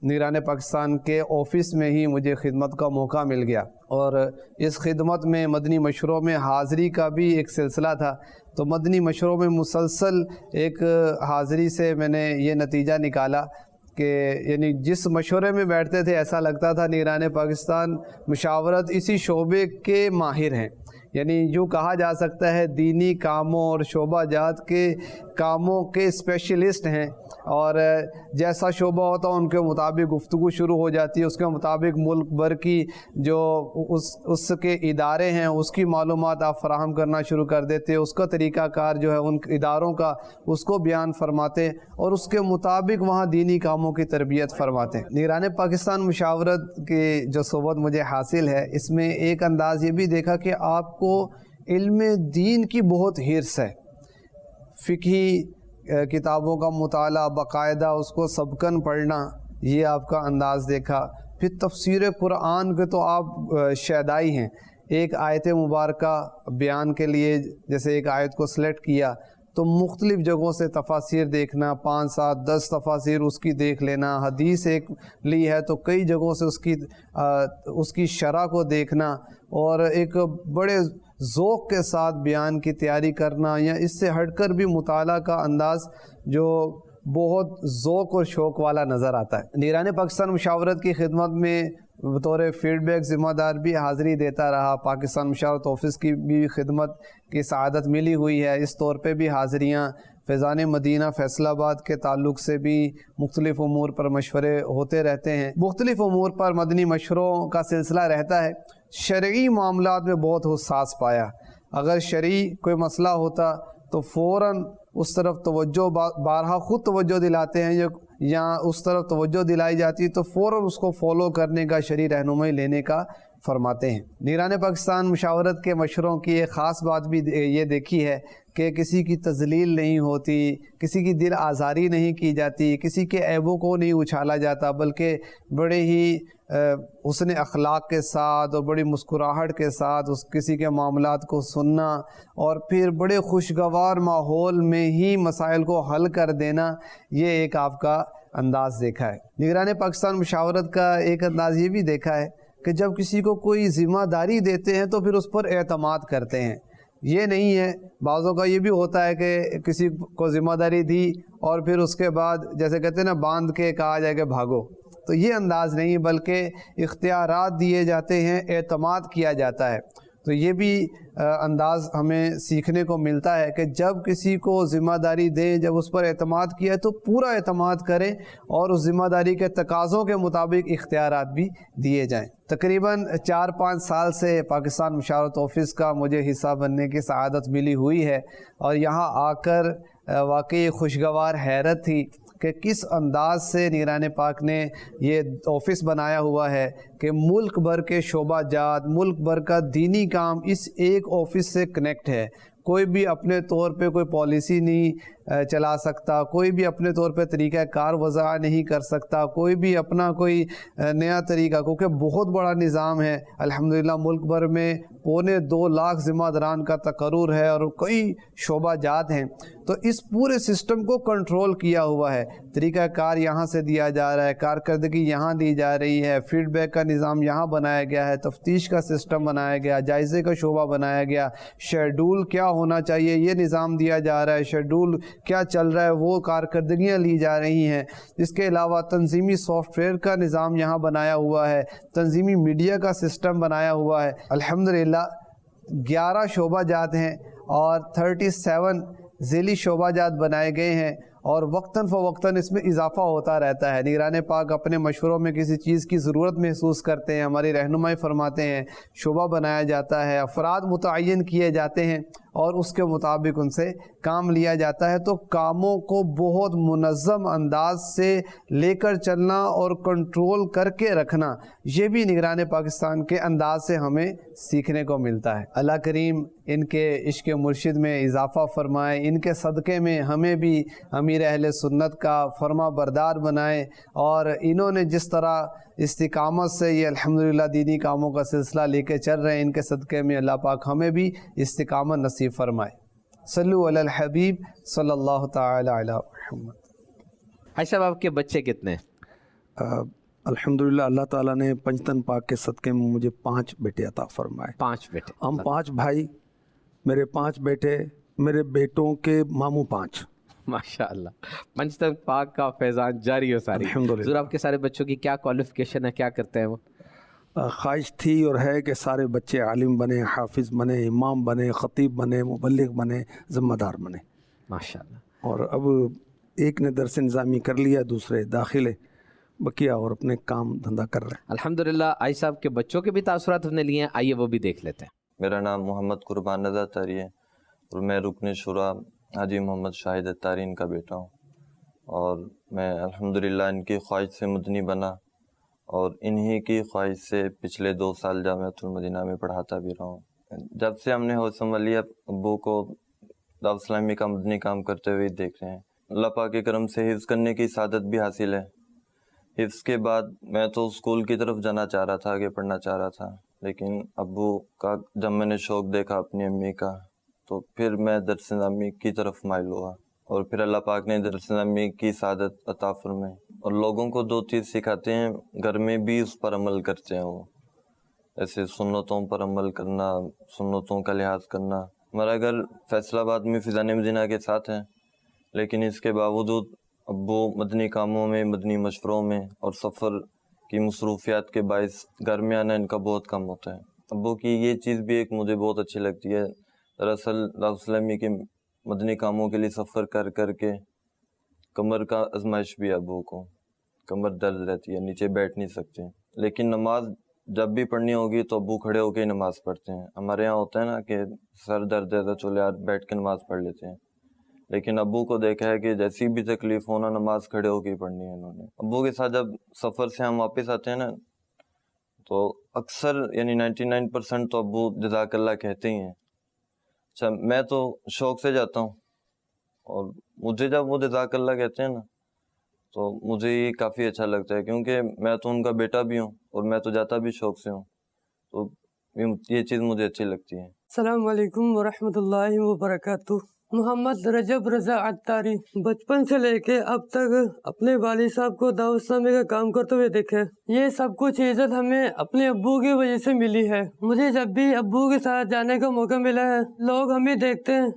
نیران پاکستان کے آفس میں ہی مجھے خدمت کا موقع مل گیا. اور اس خدمت میں مدنی مشوروں میں حاضری کا بھی ایک سلسلہ تھا. تو مدنی مشوروں میں مسلسل ایک حاضری سے میں نے یہ نتیجہ نکالا کہ یعنی جس مشورے میں بیٹھتے تھے ایسا لگتا تھا نیران پاکستان مشاورت اسی شعبے کے ماہر ہیں. یعنی یوں کہا جا سکتا ہے دینی کاموں اور شعبہ جات کے کاموں کے اسپیشلسٹ ہیں. اور جیسا شعبہ ہوتا ان کے مطابق گفتگو شروع ہو جاتی ہے، اس کے مطابق ملک بھر کی جو اس کے ادارے ہیں اس کی معلومات آپ فراہم کرنا شروع کر دیتے، اس کا طریقہ کار جو ہے ان اداروں کا اس کو بیان فرماتے اور اس کے مطابق وہاں دینی کاموں کی تربیت فرماتے ہیں. نیران پاکستان مشاورت کی جو صحبت مجھے حاصل ہے اس میں ایک انداز یہ بھی دیکھا کہ آپ کو علم دین کی بہت حرص ہے. فقہی کتابوں کا مطالعہ باقاعدہ اس کو سبقاً پڑھنا، یہ آپ کا انداز دیکھا. پھر تفسیر قرآن کے تو آپ شیدائی ہیں. ایک آیت مبارکہ بیان کے لیے جیسے ایک آیت کو سلیکٹ کیا تو مختلف جگہوں سے تفاسیر دیکھنا، 5 7 10 تفاسیر اس کی دیکھ لینا. حدیث ایک لی ہے تو کئی جگہوں سے اس کی شرح کو دیکھنا اور ایک بڑے ذوق کے ساتھ بیان کی تیاری کرنا، یا اس سے ہٹ کر بھی مطالعہ کا انداز جو بہت ذوق اور شوق والا نظر آتا ہے. نیران پاکستان مشاورت کی خدمت میں بطور فیڈ بیک ذمہ دار بھی حاضری دیتا رہا. پاکستان مشاورت آفس کی بھی خدمت کی سعادت ملی ہوئی ہے. اس طور پہ بھی حاضریاں فیضان مدینہ فیصل آباد کے تعلق سے بھی مختلف امور پر مشورے ہوتے رہتے ہیں. مختلف امور پر مدنی مشوروں کا سلسلہ رہتا ہے. شرعی معاملات میں بہت حساس پایا. اگر شرعی کوئی مسئلہ ہوتا تو فوراً اس طرف توجہ بارہا خود توجہ دلاتے ہیں یا اس طرف توجہ دلائی جاتی تو فوراً اس کو فالو کرنے کا شرعی رہنمائی لینے کا فرماتے ہیں. نیران پاکستان مشاورت کے مشوروں کی ایک خاص بات بھی یہ دیکھی ہے کہ کسی کی تذلیل نہیں ہوتی، کسی کی دل آزاری نہیں کی جاتی، کسی کے عیبوں کو نہیں اچھالا جاتا، بلکہ بڑے ہی حسن اخلاق کے ساتھ اور بڑی مسکراہٹ کے ساتھ کسی کے معاملات کو سننا اور پھر بڑے خوشگوار ماحول میں ہی مسائل کو حل کر دینا، یہ ایک آپ کا انداز دیکھا ہے. نگران پاکستان مشاورت کا ایک انداز یہ بھی دیکھا ہے کہ جب کسی کو کوئی ذمہ داری دیتے ہیں تو پھر اس پر اعتماد کرتے ہیں. یہ نہیں ہے، بعضوں کا یہ بھی ہوتا ہے کہ کسی کو ذمہ داری دی اور پھر اس کے بعد جیسے کہتے ہیں نا باندھ کے کہا جائے کہ بھاگو، تو یہ انداز نہیں، بلکہ اختیارات دیے جاتے ہیں، اعتماد کیا جاتا ہے. تو یہ بھی انداز ہمیں سیکھنے کو ملتا ہے کہ جب کسی کو ذمہ داری دیں، جب اس پر اعتماد کیا ہے تو پورا اعتماد کریں اور اس ذمہ داری کے تقاضوں کے مطابق اختیارات بھی دیے جائیں. تقریباً 4-5 سال سے پاکستان مشاورت آفس کا مجھے حصہ بننے کی سعادت ملی ہوئی ہے اور یہاں آ کر واقعی خوشگوار حیرت تھی کہ کس انداز سے نیران پاک نے یہ آفس بنایا ہوا ہے کہ ملک بھر کے شعبہ جات، ملک بھر کا دینی کام اس ایک آفس سے کنیکٹ ہے. کوئی بھی اپنے طور پہ کوئی پالیسی نہیں چلا سکتا، کوئی بھی اپنے طور پہ طریقہ کار وضع نہیں کر سکتا، کوئی بھی اپنا کوئی نیا طریقہ، کیونکہ بہت بڑا نظام ہے الحمدللہ، ملک بھر میں 2.25 لاکھ ذمہ داران کا تقرر ہے اور کئی شعبہ جات ہیں، تو اس پورے سسٹم کو کنٹرول کیا ہوا ہے، طریقہ کار یہاں سے دیا جا رہا ہے، کارکردگی یہاں دی جا رہی ہے، فیڈ بیک کا نظام یہاں بنایا گیا ہے، تفتیش کا سسٹم بنایا گیا، جائزے کا شعبہ بنایا گیا، شیڈول کیا ہونا چاہیے یہ نظام دیا جا رہا ہے، شیڈول کیا چل رہا ہے وہ کارکردگیاں لی جا رہی ہیں، اس کے علاوہ تنظیمی سافٹ ویئر کا نظام یہاں بنایا ہوا ہے، تنظیمی میڈیا کا سسٹم بنایا ہوا ہے، الحمدللہ 11 شعبہ جات ہیں اور 37 ذیلی شعبہ جات بنائے گئے ہیں، اور وقتاً فوقتاً اس میں اضافہ ہوتا رہتا ہے۔ نگران پاک اپنے مشوروں میں کسی چیز کی ضرورت محسوس کرتے ہیں، ہماری رہنمائی فرماتے ہیں، شعبہ بنایا جاتا ہے، افراد متعین کیے جاتے ہیں اور اس کے مطابق ان سے کام لیا جاتا ہے، تو کاموں کو بہت منظم انداز سے لے کر چلنا اور کنٹرول کر کے رکھنا، یہ بھی نگران پاکستان کے انداز سے ہمیں سیکھنے کو ملتا ہے۔ اللہ کریم ان کے عشق مرشد میں اضافہ فرمائے، ان کے صدقے میں ہمیں بھی امیر اہل سنت کا فرما بردار بنائے، اور انہوں نے جس طرح استقامت سے یہ الحمدللہ دینی کاموں کا سلسلہ لے کے چل رہے ہیں، ان کے صدقے میں اللہ پاک ہمیں بھی استقامت نصیب فرمائے۔ صلو علی الحبیب صلی اللہ تعالی علی محمد۔ حاجی صاحب آپ کے بچے کتنے ہیں؟ الحمدللہ اللہ تعالیٰ نے پنجتن پاک کے صدقے میں مجھے 5 بیٹے عطا فرمائے۔ 5 بیٹے؟ ہم 5 بھائی، میرے 5 بیٹے، میرے بیٹوں کے ماموں 5۔ ماشاء اللہ، پنجتن پاک کا فیضان جاری ہو ساری۔ الحمدللہ۔ حضور آپ کے سارے بچوں کی کیا کوالیفیکیشن ہے، کیا کرتے ہیں وہ؟ خواہش تھی اور ہے کہ سارے بچے عالم بنے، حافظ بنے، امام بنے، خطیب بنے، مبلغ بنے، ذمہ دار بنے۔ ماشاء اللہ۔ اور اب ایک نے درس نظامی کر لیا، دوسرے داخلے، بقیہ اور اپنے کام دھندا کر رہے ہیں۔ الحمدللہ۔ آئی صاحب کے بچوں کے بھی تاثرات ہم نے لیے ہیں، آئیے وہ بھی دیکھ لیتے ہیں۔ میرا نام محمد قربان رضا اتاری ہے اور میں رکن شورا حاجی محمد شاہد اتاری ان کا بیٹا ہوں، اور میں الحمدللہ ان کی خواہش سے مدنی بنا اور انہی کی خواہش سے پچھلے 2 سال جامعۃ المدینہ میں پڑھاتا بھی رہا ہوں۔ جب سے ہم نے ہوش سنبھلی ابو کو دعوت اسلامی کا مدنی کام کرتے ہوئے دیکھ رہے ہیں۔ اللہ پاک کے کرم سے حفظ کرنے کی سعادت بھی حاصل ہے۔ حفظ کے بعد میں تو اسکول کی طرف جانا چاہ رہا تھا، آگے پڑھنا چاہ رہا تھا، لیکن ابو کا جب میں نے شوق دیکھا اپنی امی کا، تو پھر میں درس نظامی کی طرف مائل ہوا، اور پھر اللہ پاک نے درس نظامی کی سعادت عطا فرمائی۔ اور لوگوں کو 2 چیز سکھاتے ہیں، گھر میں بھی اس پر عمل کرتے ہیں وہ، ایسے سنتوں پر عمل کرنا، سنتوں کا لحاظ کرنا۔ ہمارا گھر فیصل آباد میں فیضان مدینہ کے ساتھ ہے، لیکن اس کے باوجود ابو مدنی کاموں میں، مدنی مشوروں میں اور سفر کی مصروفیات کے باعث گھر میں آنا ان کا بہت کم ہوتا ہے۔ ابو کی یہ چیز بھی ایک مجھے بہت اچھی لگتی ہے۔ دراصل دعوت اسلامی کے مدنی کاموں کے لیے سفر کر کر کے کمر کا آزمائش بھی ابو کو، کمر درد رہتی ہے، نیچے بیٹھ نہیں سکتے، لیکن نماز جب بھی پڑھنی ہوگی تو ابو کھڑے ہو کے ہی نماز پڑھتے ہیں۔ ہمارے یہاں ہوتا ہے نا کہ سر درد ہے تو چلے یار بیٹھ کے نماز پڑھ لیتے ہیں، لیکن ابو کو دیکھا ہے کہ جیسی بھی تکلیف ہونا نماز کھڑے ہو کے ہی پڑھنی ہے انہوں نے۔ ابو کے ساتھ جب سفر سے ہم واپس آتے ہیں نا، تو اکثر یعنی 99% تو ابو جزاک اللہ کہتے ہی ہیں۔ اچھا، میں تو شوق سے جاتا ہوں، اور مجھے جب وہ جزاک اللہ کہتے ہیں نا تو مجھے یہ کافی اچھا لگتا ہے، کیونکہ میں تو ان کا بیٹا بھی ہوں اور میں تو جاتا بھی شوق سے ہوں، تو یہ چیز مجھے اچھی لگتی ہے۔ السلام علیکم ورحمۃ اللہ وبرکاتہ۔ محمد رجب رضا اتاری بچپن سے لے کے اب تک اپنے والد صاحب کو دعوت اسلامی کا کام کرتے ہوئے دیکھے۔ یہ سب کچھ عزت ہمیں اپنے ابو کی وجہ سے ملی ہے۔ مجھے جب بھی ابو کے ساتھ جانے کا موقع ملا ہے، لوگ ہمیں دیکھتے ہیں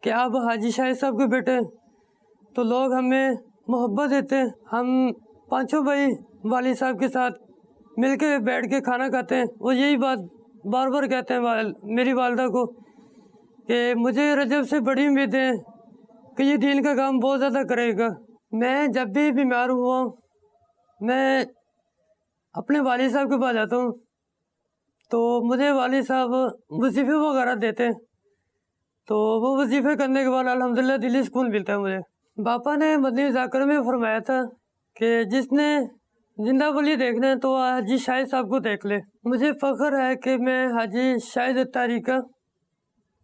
کہ آپ حاجی شاہد صاحب کے بیٹے، تو لوگ ہمیں محبت دیتے ہیں۔ ہم 5 بھائی والد صاحب کے ساتھ مل کے بیٹھ کے کھانا کھاتے ہیں، وہ یہی بات بار بار کہتے ہیں میری والدہ کو کہ مجھے رجب سے بڑی امید ہے کہ یہ دین کا کام بہت زیادہ کرے گا۔ میں جب بھی بیمار ہوا میں اپنے والد صاحب کے پاس جاتا ہوں، تو مجھے والد صاحب وظیفے وغیرہ دیتے ہیں، تو وہ وظیفے کرنے کے بعد الحمدللہ دلی سکون ملتا ہے مجھے۔ باپا نے مدنی مذاکرہ میں فرمایا تھا کہ جس نے زندہ ولی دیکھنا ہے تو حاجی شاہد صاحب کو دیکھ لے۔ مجھے فخر ہے کہ میں حاجی شاہد اتاری کا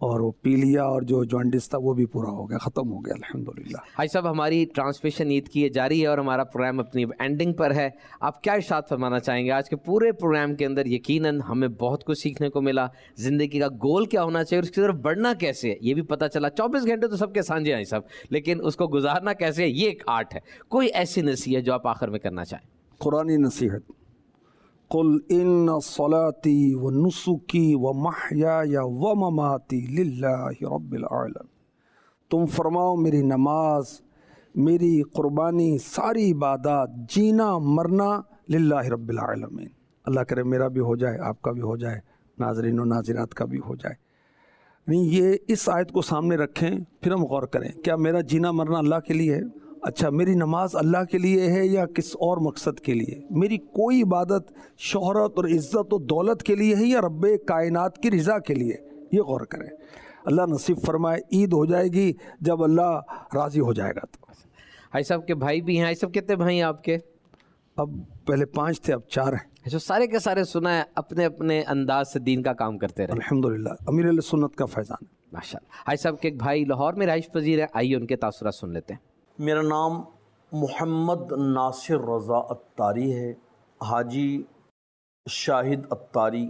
اور وہ پی لیا اور جو جوانڈس تھا وہ بھی پورا ہو گیا، ختم ہو گیا الحمدللہ۔ حاج صاحب ہماری ٹرانسمیشن عید کی جاری ہے اور ہمارا پروگرام اپنی اینڈنگ پر ہے، آپ کیا ارشاد فرمانا چاہیں گے؟ آج کے پورے پروگرام کے اندر یقیناً ہمیں بہت کچھ سیکھنے کو ملا، زندگی کا گول کیا ہونا چاہیے اور اس کی طرف بڑھنا کیسے ہے یہ بھی پتہ چلا۔ 24 گھنٹے تو سب کے سانجھے ہیں سب، لیکن اس کو گزارنا کیسے ہے یہ ایک آرٹ ہے۔ کوئی ایسی نصیحت جو آپ آخر میں کرنا چاہیں؟ قرآنی نصیحت، قل ان صلاتی و نسکی و محیای و مماتی للہ رب العالمین، تم فرماؤ میری نماز، میری قربانی، ساری عبادات، جینا مرنا للہ رب العالمین۔ اللہ کرے میرا بھی ہو جائے، آپ کا بھی ہو جائے، ناظرین و ناظرات کا بھی ہو جائے۔ نہیں، یہ اس آیت کو سامنے رکھیں، پھر ہم غور کریں کیا میرا جینا مرنا اللہ کے لیے ہے؟ اچھا، میری نماز اللہ کے لیے ہے یا کس اور مقصد کے لیے؟ میری کوئی عبادت شہرت اور عزت و دولت کے لیے ہے یا رب کائنات کی رضا کے لیے؟ یہ غور کریں۔ اللہ نصیب فرمائے عید ہو جائے گی جب اللہ راضی ہو جائے گا۔ تو حاج صاحب کے بھائی بھی ہیں، حاج صاحب کتنے بھائی ہیں آپ کے؟ اب پہلے 5 تھے، اب 4 ہیں۔ جو سارے کے سارے سنا ہے، اپنے اپنے انداز سے دین کا کام کرتے رہے، الحمدللہ، امیر علیہ سنت کا فیضان ہے۔ ماشاءاللہ۔ حاج صاحب کے ایک بھائی لاہور میں رہائش پذیر ہے، آئیے ان کے تاثرات سن لیتے ہیں۔ میرا نام محمد ناصر رضا اتاری ہے، حاجی شاہد اتاری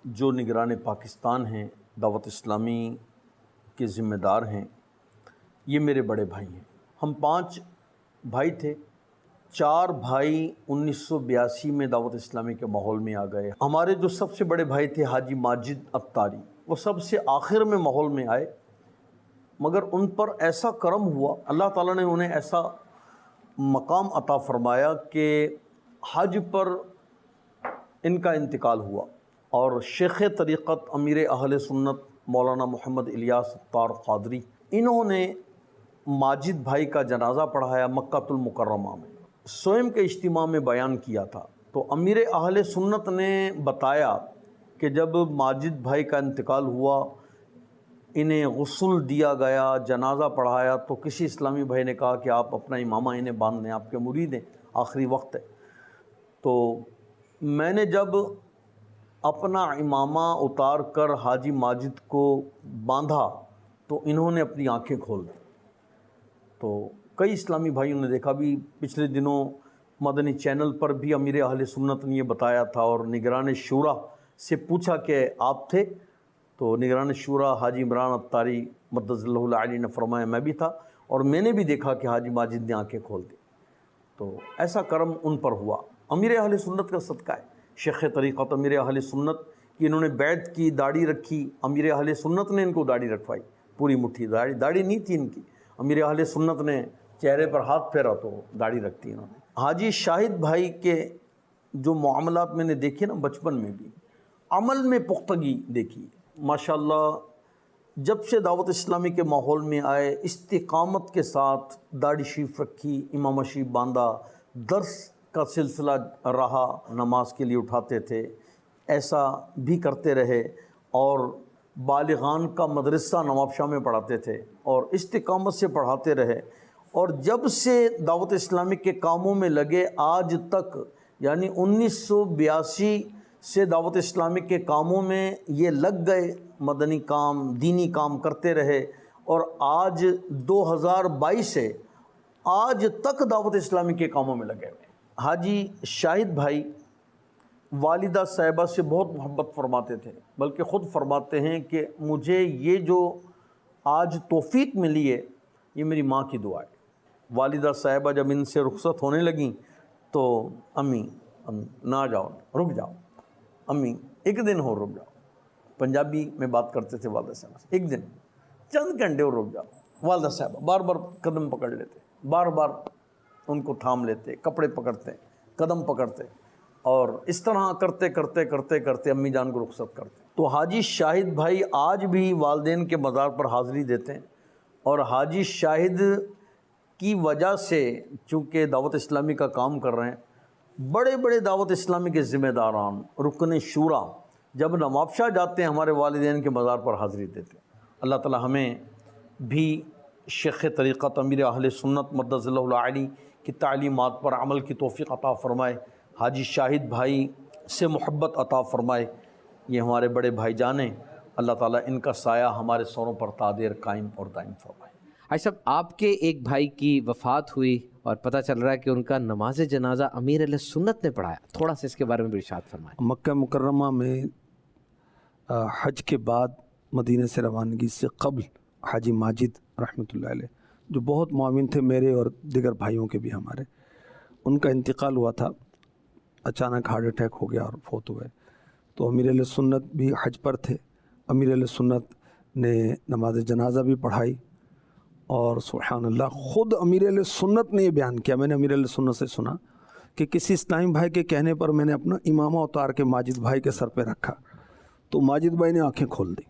جو نگران پاکستان ہیں، دعوت اسلامی کے ذمہ دار ہیں، یہ میرے بڑے بھائی ہیں۔ ہم 5 بھائی تھے، 4 بھائی 1982 میں دعوت اسلامی کے ماحول میں آ گئے۔ ہمارے جو سب سے بڑے بھائی تھے حاجی ماجد اتاری، وہ سب سے آخر میں ماحول میں آئے، مگر ان پر ایسا کرم ہوا، اللہ تعالیٰ نے انہیں ایسا مقام عطا فرمایا کہ حج پر ان کا انتقال ہوا، اور شیخ طریقت امیر اہل سنت مولانا محمد الیاس اتار قادری، انہوں نے ماجد بھائی کا جنازہ پڑھایا مکہ المکرمہ میں، سوئم کے اجتماع میں بیان کیا تھا۔ تو امیر اہل سنت نے بتایا کہ جب ماجد بھائی کا انتقال ہوا، انہیں غسل دیا گیا، جنازہ پڑھایا، تو کسی اسلامی بھائی نے کہا کہ آپ اپنا امامہ انہیں باندھ دیں، آپ کے مرید ہیں، آخری وقت ہے۔ تو میں نے جب اپنا امامہ اتار کر حاجی ماجد کو باندھا تو انہوں نے اپنی آنکھیں کھول دی۔ تو کئی اسلامی بھائیوں نے دیکھا، بھی پچھلے دنوں مدنی چینل پر بھی امیر اہل سنت نے یہ بتایا تھا، اور نگران شورا سے پوچھا کہ آپ تھے؟ تو نگران شورا حاجی عمران اتاری مدظ اللہ العالی نے فرمایا میں بھی تھا، اور میں نے بھی دیکھا کہ حاجی ماجد نے آنکھیں کھول دی۔ تو ایسا کرم ان پر ہوا، امیر اہل سنت کا صدقہ ہے۔ شیخ طریقت امیر اہل سنت کی انہوں نے بیعت کی، داڑھی رکھی، امیر اہل سنت نے ان کو داڑھی رکھوائی، پوری مٹھی داڑھی نہیں تھی ان کی، امیر اہل سنت نے چہرے پر ہاتھ پھیرا تو داڑھی رکھتی انہوں نے۔ حاجی شاہد بھائی کے جو معاملات میں نے دیکھے نا بچپن میں بھی، عمل میں پختگی دیکھی ماشاءاللہ، جب سے دعوت اسلامی کے ماحول میں آئے استقامت کے ساتھ داڑھی شریف رکھی، امامہ شریف باندھا، درس کا سلسلہ رہا، نماز کے لیے اٹھاتے تھے، ایسا بھی کرتے رہے، اور بالغان کا مدرسہ نواب شاہ میں پڑھاتے تھے اور استقامت سے پڑھاتے رہے، اور جب سے دعوت اسلامی کے کاموں میں لگے آج تک، یعنی 1982 سے دعوت اسلامی کے کاموں میں یہ لگ گئے، مدنی کام، دینی کام کرتے رہے، اور آج 2022 سے آج تک دعوت اسلامی کے کاموں میں لگے ہوئے۔ حاجی شاہد بھائی والدہ صاحبہ سے بہت محبت فرماتے تھے، بلکہ خود فرماتے ہیں کہ مجھے یہ جو آج توفیق ملی ہے یہ میری ماں کی دعا ہے۔ والدہ صاحبہ جب ان سے رخصت ہونے لگیں تو امی نہ جاؤ، رک جاؤ، امی ایک دن ہو رک جاؤ، پنجابی میں بات کرتے تھے والدہ صاحبہ سے، ایک دن چند گھنٹے اور رک جاؤ۔ والدہ صاحبہ بار بار قدم پکڑ لیتے، بار بار ان کو تھام لیتے، کپڑے پکڑتے، قدم پکڑتے، اور اس طرح کرتے کرتے کرتے کرتے امی جان کو رخصت کرتے۔ تو حاجی شاہد بھائی آج بھی والدین کے مزار پر حاضری دیتے ہیں، اور حاجی شاہد کی وجہ سے چونکہ دعوت اسلامی کا کام کر رہے ہیں، بڑے بڑے دعوت اسلامی کے ذمہ داران، رکن شورا جب نواب شاہ جاتے ہیں ہمارے والدین کے مزار پر حاضری دیتے ہیں۔ اللہ تعالی ہمیں بھی شیخ طریقت امیر اہل سنت مدظ اللہ العالی کی تعلیمات پر عمل کی توفیق عطا فرمائے، حاجی شاہد بھائی سے محبت عطا فرمائے۔ یہ ہمارے بڑے بھائی جان ہیں، اللہ تعالیٰ ان کا سایہ ہمارے سروں پر تادیر قائم اور دائم فرمائے۔ حاجی صاحب، آپ کے ایک بھائی کی وفات ہوئی اور پتہ چل رہا ہے کہ ان کا نماز جنازہ امیر علیہ سنت نے پڑھایا، تھوڑا سا اس کے بارے میں بھی ارشاد فرمائیں۔ مکہ مکرمہ میں حج کے بعد مدینہ سے روانگی سے قبل حاجی ماجد رحمۃ اللہ علیہ، جو بہت معاون تھے میرے اور دیگر بھائیوں کے بھی ہمارے، ان کا انتقال ہوا تھا، اچانک ہارٹ اٹیک ہو گیا اور فوت ہوئے۔ تو امیر علیہ سنت بھی حج پر تھے، امیر علیہ سنت نے نماز جنازہ بھی پڑھائی، اور سبحان اللہ خود امیر علیہ سنت نے یہ بیان کیا، میں نے امیر علیہ سنت سے سنا کہ کسی اسلام بھائی کے کہنے پر میں نے اپنا امامہ اتار کے ماجد بھائی کے سر پہ رکھا تو ماجد بھائی نے آنکھیں کھول دی،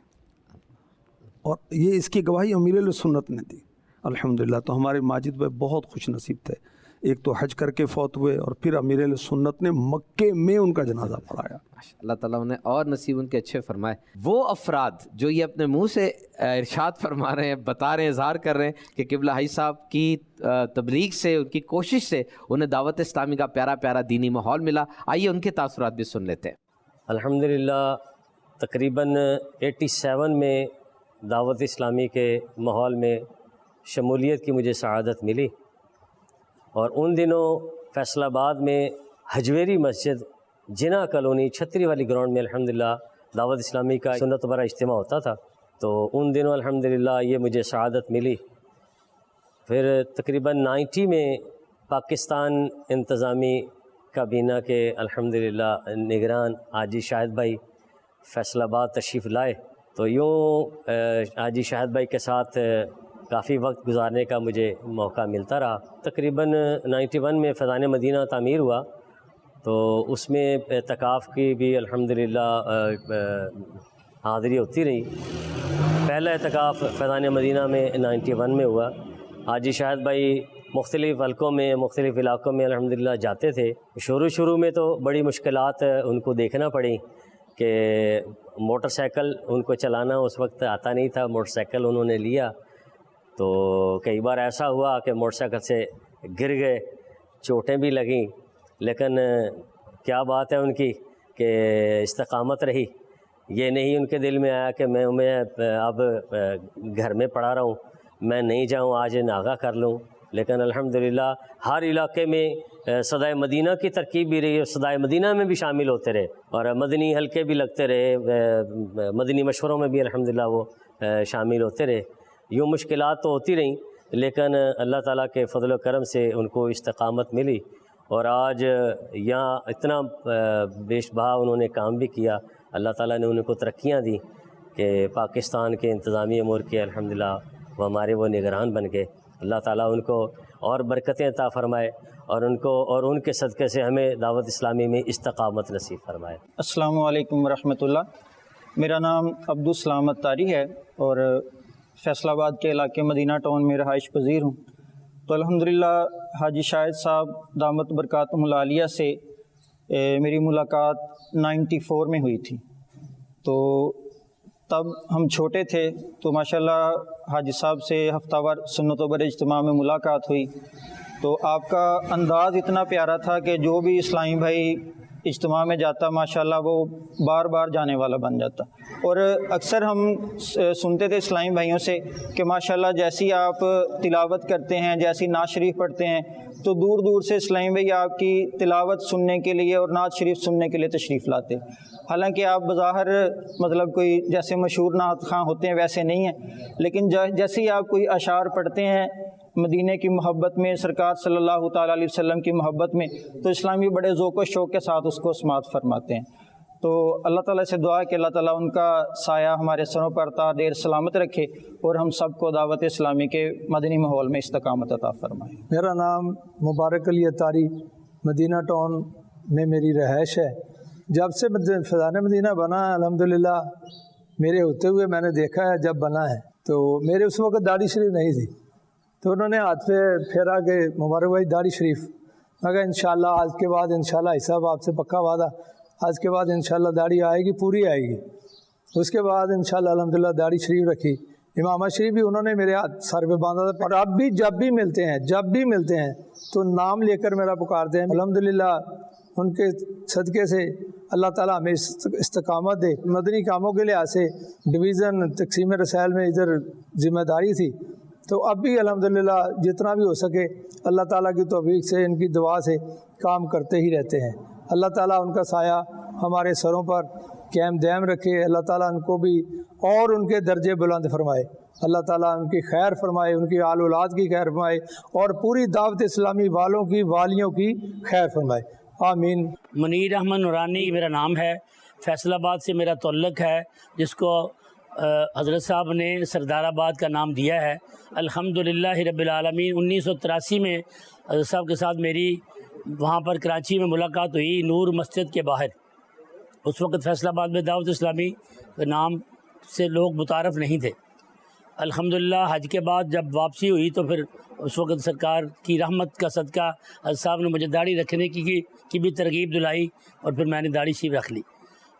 اور یہ اس کی گواہی امیر علیہ سنت نے دی الحمدللہ۔ تو ہمارے ماجد بھائی بہت خوش نصیب تھے، ایک تو حج کر کے فوت ہوئے اور پھر امیر علیہ سنت نے مکے میں ان کا جنازہ پڑھایا۔ اللہ تعالیٰ انہیں اور نصیب ان کے اچھے فرمائے۔ وہ افراد جو یہ اپنے منہ سے ارشاد فرما رہے ہیں، بتا رہے ہیں، اظہار کر رہے ہیں کہ قبلہ حاجی صاحب کی تبلیغ سے، ان کی کوشش سے انہیں دعوت اسلامی کا پیارا پیارا دینی ماحول ملا، آئیے ان کے تاثرات بھی سن لیتے ہیں۔ الحمدللہ تقریباً 87 میں دعوت اسلامی کے ماحول میں شمولیت کی مجھے سعادت ملی، اور ان دنوں فیصل آباد میں حجویری مسجد جناح کالونی چھتری والی گراؤنڈ میں الحمدللہ دعوت اسلامی کا سنت برا اجتماع ہوتا تھا، تو ان دنوں الحمدللہ یہ مجھے سعادت ملی۔ پھر تقریباً 90 میں پاکستان انتظامی کابینہ کے الحمدللہ نگران حاجی شاہد بھائی فیصل آباد تشریف لائے، تو یوں حاجی شاہد بھائی کے ساتھ کافی وقت گزارنے کا مجھے موقع ملتا رہا۔ تقریباً 91 میں فیضان مدینہ تعمیر ہوا، تو اس میں اعتکاف کی بھی الحمدللہ حاضری ہوتی رہی۔ پہلا اعتکاف فیضان مدینہ میں 91 میں ہوا۔ حاجی شاہد بھائی مختلف حلقوں میں، مختلف علاقوں میں الحمدللہ جاتے تھے۔ شروع میں تو بڑی مشکلات ان کو دیکھنا پڑی کہ موٹر سائیکل ان کو چلانا اس وقت آتا نہیں تھا، موٹر سائیکل انہوں نے لیا تو کئی بار ایسا ہوا کہ موٹر سائیکل سے گر گئے، چوٹیں بھی لگیں، لیکن کیا بات ہے ان کی کہ استقامت رہی۔ یہ نہیں ان کے دل میں آیا کہ میں اب گھر میں پڑا رہا ہوں، میں نہیں جاؤں، آج ناغہ کر لوں، لیکن الحمدللہ ہر علاقے میں صدائے مدینہ کی ترکیب بھی رہی، اور صدائے مدینہ میں بھی شامل ہوتے رہے، اور مدنی حلقے بھی لگتے رہے، مدنی مشوروں میں بھی الحمدللہ وہ شامل ہوتے رہے۔ یوں مشکلات تو ہوتی رہیں، لیکن اللہ تعالیٰ کے فضل و کرم سے ان کو استقامت ملی، اور آج یہاں اتنا بیش بہا انہوں نے کام بھی کیا۔ اللہ تعالیٰ نے ان کو ترقیاں دی کہ پاکستان کے انتظامی امور کے الحمدللہ وہ ہمارے وہ نگران بن گئے۔ اللہ تعالیٰ ان کو اور برکتیں عطا فرمائے، اور ان کے صدقے سے ہمیں دعوت اسلامی میں استقامت نصیب فرمائے۔ السلام علیکم ورحمۃ اللہ۔ میرا نام عبدالسلام اتاری ہے اور فیصل آباد کے علاقے مدینہ ٹاؤن میں رہائش پذیر ہوں۔ تو الحمدللہ حاجی شاہد صاحب دامت برکاتہم العالیہ سے میری ملاقات 94 میں ہوئی تھی، تو تب ہم چھوٹے تھے، تو ماشاءاللہ حاجی صاحب سے ہفتہ وار سنت و بر اجتماع میں ملاقات ہوئی، تو آپ کا انداز اتنا پیارا تھا کہ جو بھی اسلامی بھائی اجتماع میں جاتا ماشاءاللہ وہ بار بار جانے والا بن جاتا۔ اور اکثر ہم سنتے تھے اسلامی بھائیوں سے کہ ماشاءاللہ جیسی آپ تلاوت کرتے ہیں، جیسی نعت شریف پڑھتے ہیں، تو دور دور سے اسلامی بھائی آپ کی تلاوت سننے کے لیے اور نعت شریف سننے کے لیے تشریف لاتے۔ حالانکہ آپ بظاہر مطلب کوئی جیسے مشہور نعت خواں ہوتے ہیں ویسے نہیں ہیں، لیکن جیسے ہی آپ کوئی اشعار پڑھتے ہیں مدینے کی محبت میں، سرکار صلی اللہ تعالیٰ علیہ وسلم کی محبت میں، تو اسلامی بڑے ذوق و شوق کے ساتھ اس کو سماعت فرماتے ہیں۔ تو اللہ تعالیٰ سے دعا ہے کہ اللہ تعالیٰ ان کا سایہ ہمارے سروں پر تا دیر سلامت رکھے، اور ہم سب کو دعوت اسلامی کے مدنی ماحول میں استقامت عطا فرمائے۔ میرا نام مبارک علی اتاری، مدینہ ٹاؤن میں میری رہائش ہے۔ جب سے فیضان مدینہ بنا الحمدللہ میرے ہوتے ہوئے میں نے دیکھا ہے، جب بنا ہے تو میرے اس وقت داڑھی شریف نہیں تھی، تو انہوں نے ہاتھ پہ پھیرا کہ مبارک بھائی داڑھی شریف، میں کہا انشاءاللہ آج کے بعد انشاءاللہ صاحب آپ سے پکا وعدہ، آج کے بعد انشاءاللہ داڑھی آئے گی، پوری آئے گی۔ اس کے بعد انشاءاللہ الحمدللہ داڑھی شریف رکھی، امامہ شریف بھی انہوں نے میرے ہاتھ سر پہ باندھا تھا، اور اب بھی جب بھی ملتے ہیں تو نام لے کر میرا پکارتے ہیں۔ الحمدللہ ان کے صدقے سے اللہ تعالیٰ ہمیں استقامت دے۔ مدنی کاموں کے لحاظ سے ڈویژن تقسیم رسائل میں ادھر ذمہ داری تھی، تو اب بھی الحمدللہ جتنا بھی ہو سکے اللہ تعالیٰ کی توفیق سے، ان کی دعا سے کام کرتے ہی رہتے ہیں۔ اللہ تعالیٰ ان کا سایہ ہمارے سروں پر قائم دائم رکھے، اللہ تعالیٰ ان کو بھی اور ان کے درجے بلند فرمائے، اللہ تعالیٰ ان کی خیر فرمائے، ان کی آل اولاد کی خیر فرمائے، اور پوری دعوت اسلامی والوں کی، والیوں کی خیر فرمائے، آمین۔ منیر احمد نورانی میرا نام ہے، فیصل آباد سے میرا تعلق ہے، جس کو حضرت صاحب نے سردار آباد کا نام دیا ہے۔ الحمدللہ رب العالمین 1983 میں حضرت صاحب کے ساتھ میری وہاں پر کراچی میں ملاقات ہوئی، نور مسجد کے باہر۔ اس وقت فیصل آباد میں دعوت اسلامی کے نام سے لوگ متعارف نہیں تھے۔ الحمدللہ حج کے بعد جب واپسی ہوئی تو پھر اس وقت سرکار کی رحمت کا صدقہ حضرت صاحب نے مجھے داڑھی رکھنے کی بھی ترغیب دلائی، اور پھر میں نے داڑھی شریف رکھ لی۔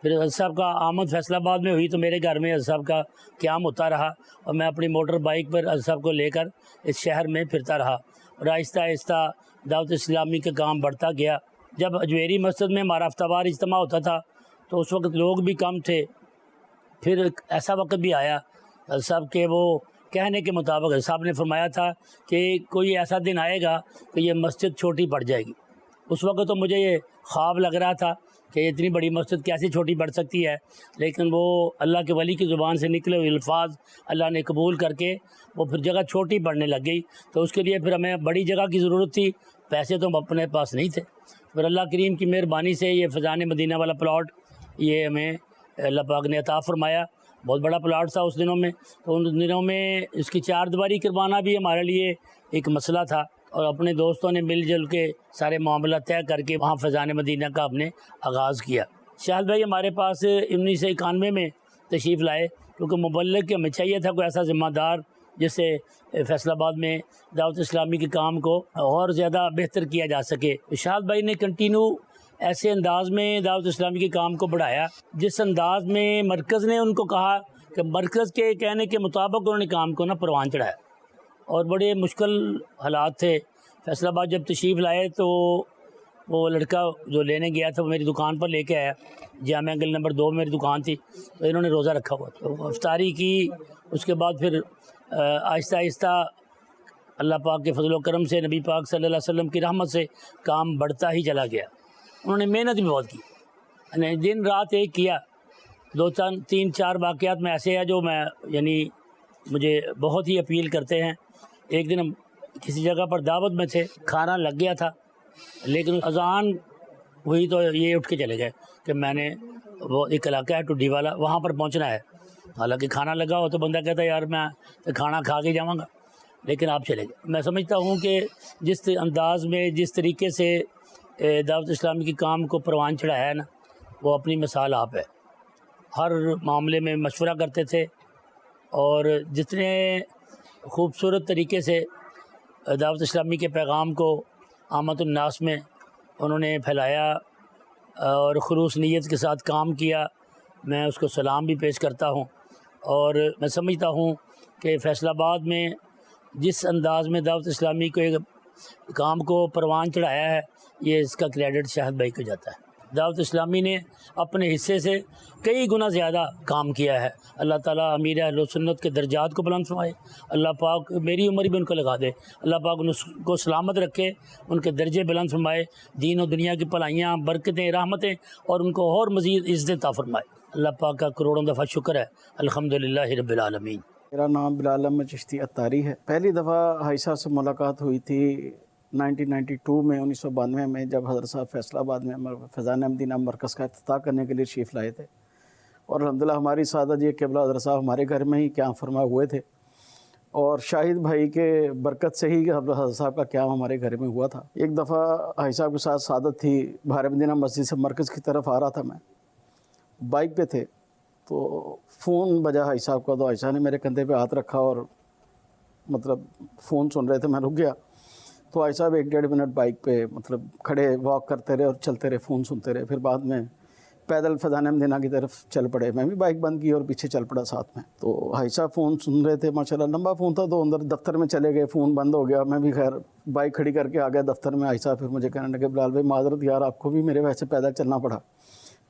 پھر حضرت صاحب کا آمد فیصل آباد میں ہوئی تو میرے گھر میں حضرت صاحب کا قیام ہوتا رہا، اور میں اپنی موٹر بائک پر حضرت صاحب کو لے کر اس شہر میں پھرتا رہا، اور آہستہ آہستہ دعوت اسلامی کا کام بڑھتا گیا۔ جب اجمیری مسجد میں ہمارا ہفتہ وار اجتماع ہوتا تھا تو اس وقت لوگ بھی کم تھے۔ پھر ایسا وقت بھی آیا حضرت صاحب کے وہ کہنے کے مطابق حضرت صاحب نے فرمایا تھا کہ کوئی ایسا دن آئے گا کہ یہ مسجد چھوٹی پڑ جائے گی۔ اس وقت تو مجھے یہ خواب لگ رہا تھا کہ اتنی بڑی مسجد کیسی چھوٹی پڑ سکتی ہے، لیکن وہ اللہ کے ولی کی زبان سے نکلے ہوئے الفاظ اللہ نے قبول کر کے وہ پھر جگہ چھوٹی پڑنے لگ گئی۔ تو اس کے لیے پھر ہمیں بڑی جگہ کی ضرورت تھی، پیسے تو اپنے پاس نہیں تھے۔ پھر اللہ کریم کی مہربانی سے یہ فیضان مدینہ والا پلاٹ یہ ہمیں اللہ پاک نے عطا فرمایا۔ بہت بڑا پلاٹ تھا اس دنوں میں، تو ان دنوں میں اس کی چار دیواری کروانا بھی ہمارے لیے ایک مسئلہ تھا، اور اپنے دوستوں نے مل جل کے سارے معاملہ طے کر کے وہاں فیضان مدینہ کا ہم نے آغاز کیا۔ شاہد بھائی ہمارے پاس 1991 میں تشریف لائے، کیونکہ مبلغ کے ہمیں چاہیے تھا کوئی ایسا ذمہ دار جس سے فیصل آباد میں دعوت اسلامی کے کام کو اور زیادہ بہتر کیا جا سکے۔ شاہد بھائی نے کنٹینیو ایسے انداز میں دعوت اسلامی کے کام کو بڑھایا جس انداز میں مرکز نے ان کو کہا کہ مرکز کے کہنے کے مطابق انہوں نے کام کو پروان چڑھایا، اور بڑے مشکل حالات تھے۔ فیصل آباد جب تشریف لائے تو وہ لڑکا جو لینے گیا تھا وہ میری دکان پر لے کے آیا، جامعہ گل نمبر 2 میں میری دکان تھی، تو انہوں نے روزہ رکھا ہوا تھا، افطاری کی۔ اس کے بعد پھر آہستہ آہستہ اللہ پاک کے فضل و کرم سے، نبی پاک صلی اللہ علیہ وسلم کی رحمت سے کام بڑھتا ہی چلا گیا۔ انہوں نے محنت بھی بہت کی، یعنی دن رات ایک کیا۔ 2-3-4 واقعات میں ایسے ہیں جو میں مجھے بہت ہی اپیل کرتے ہیں۔ ایک دن ہم کسی جگہ پر دعوت میں تھے، کھانا لگ گیا تھا، لیکن اذان ہوئی تو یہ اٹھ کے چلے گئے کہ میں نے وہ ایک علاقہ ہے ٹڈی والا، وہاں پر پہنچنا ہے۔ حالانکہ کھانا لگا ہو تو بندہ کہتا ہے یار میں کھانا کھا کے جاؤں گا، لیکن آپ چلے گئے۔ میں سمجھتا ہوں کہ جس انداز میں، جس طریقے سے دعوت اسلامی کے کام کو پروان چڑھایا ہے نا، وہ اپنی مثال آپ ہے۔ ہر معاملے میں مشورہ کرتے تھے، اور جتنے خوبصورت طریقے سے دعوت اسلامی کے پیغام کو عامت الناس میں انہوں نے پھیلایا اور خلوص نیت کے ساتھ کام کیا، میں اس کو سلام بھی پیش کرتا ہوں۔ اور میں سمجھتا ہوں کہ فیصل آباد میں جس انداز میں دعوت اسلامی کو ایک کام کو پروان چڑھایا ہے، یہ اس کا کریڈٹ شاہد بھائی کو جاتا ہے۔ دعوت اسلامی نے اپنے حصے سے کئی گنا زیادہ کام کیا ہے۔ اللہ تعالیٰ امیر اہل سنت کے درجات کو بلند فرمائے، اللہ پاک میری عمر بھی ان کو لگا دے، اللہ پاک ان کو سلامت رکھے، ان کے درجے بلند فرمائے، دین و دنیا کی بھلائیاں، برکتیں، رحمتیں، اور ان کو اور مزید عزت عطا فرمائے۔ اللہ پاک کا کروڑوں دفعہ شکر ہے، الحمدللہ رب العالمین۔ میرا نام بلال احمد چشتی عطاری ہے۔ پہلی دفعہ حاجی صاحب سے ملاقات ہوئی تھی 1992 میں، 1992 میں، جب حضرت صاحب فیصل آباد میں فیضان مدینہ مرکز کا افتتاح کرنے کے لیے تشریف لائے تھے، اور الحمدللہ ہماری سعادت یہ قبلہ حضرت صاحب ہمارے گھر میں ہی قیام فرما ہوئے تھے، اور شاہد بھائی کے برکت سے ہی حضرت صاحب کا قیام ہمارے گھر میں ہوا تھا۔ ایک دفعہ حاجی صاحب کے ساتھ سعادت تھی، بہار مدینہ مسجد سے مرکز کی طرف آ رہا تھا، میں بائک پہ تھے تو فون بجا حاجی صاحب کا، تو حاجی صاحب نے میرے کندھے پہ ہاتھ رکھا اور فون سن رہے تھے، میں رک گیا تو حاجی صاحب 1-1.5 منٹ بائک پہ کھڑے واک کرتے رہے اور چلتے رہے، فون سنتے رہے۔ پھر بعد میں پیدل فیضان مدینہ کی طرف چل پڑے، میں بھی بائک بند کی اور پیچھے چل پڑا ساتھ میں۔ تو حاجی صاحب فون سن رہے تھے، ماشاءاللہ لمبا فون تھا، تو اندر دفتر میں چلے گئے، فون بند ہو گیا۔ میں بھی خیر بائک کھڑی کر کے آ گیا دفتر میں۔ حاجی صاحب پھر مجھے کہنے لگے بلال بھائی معذرت یار، آپ کو بھی میرے وجہ سے پیدل چلنا پڑا،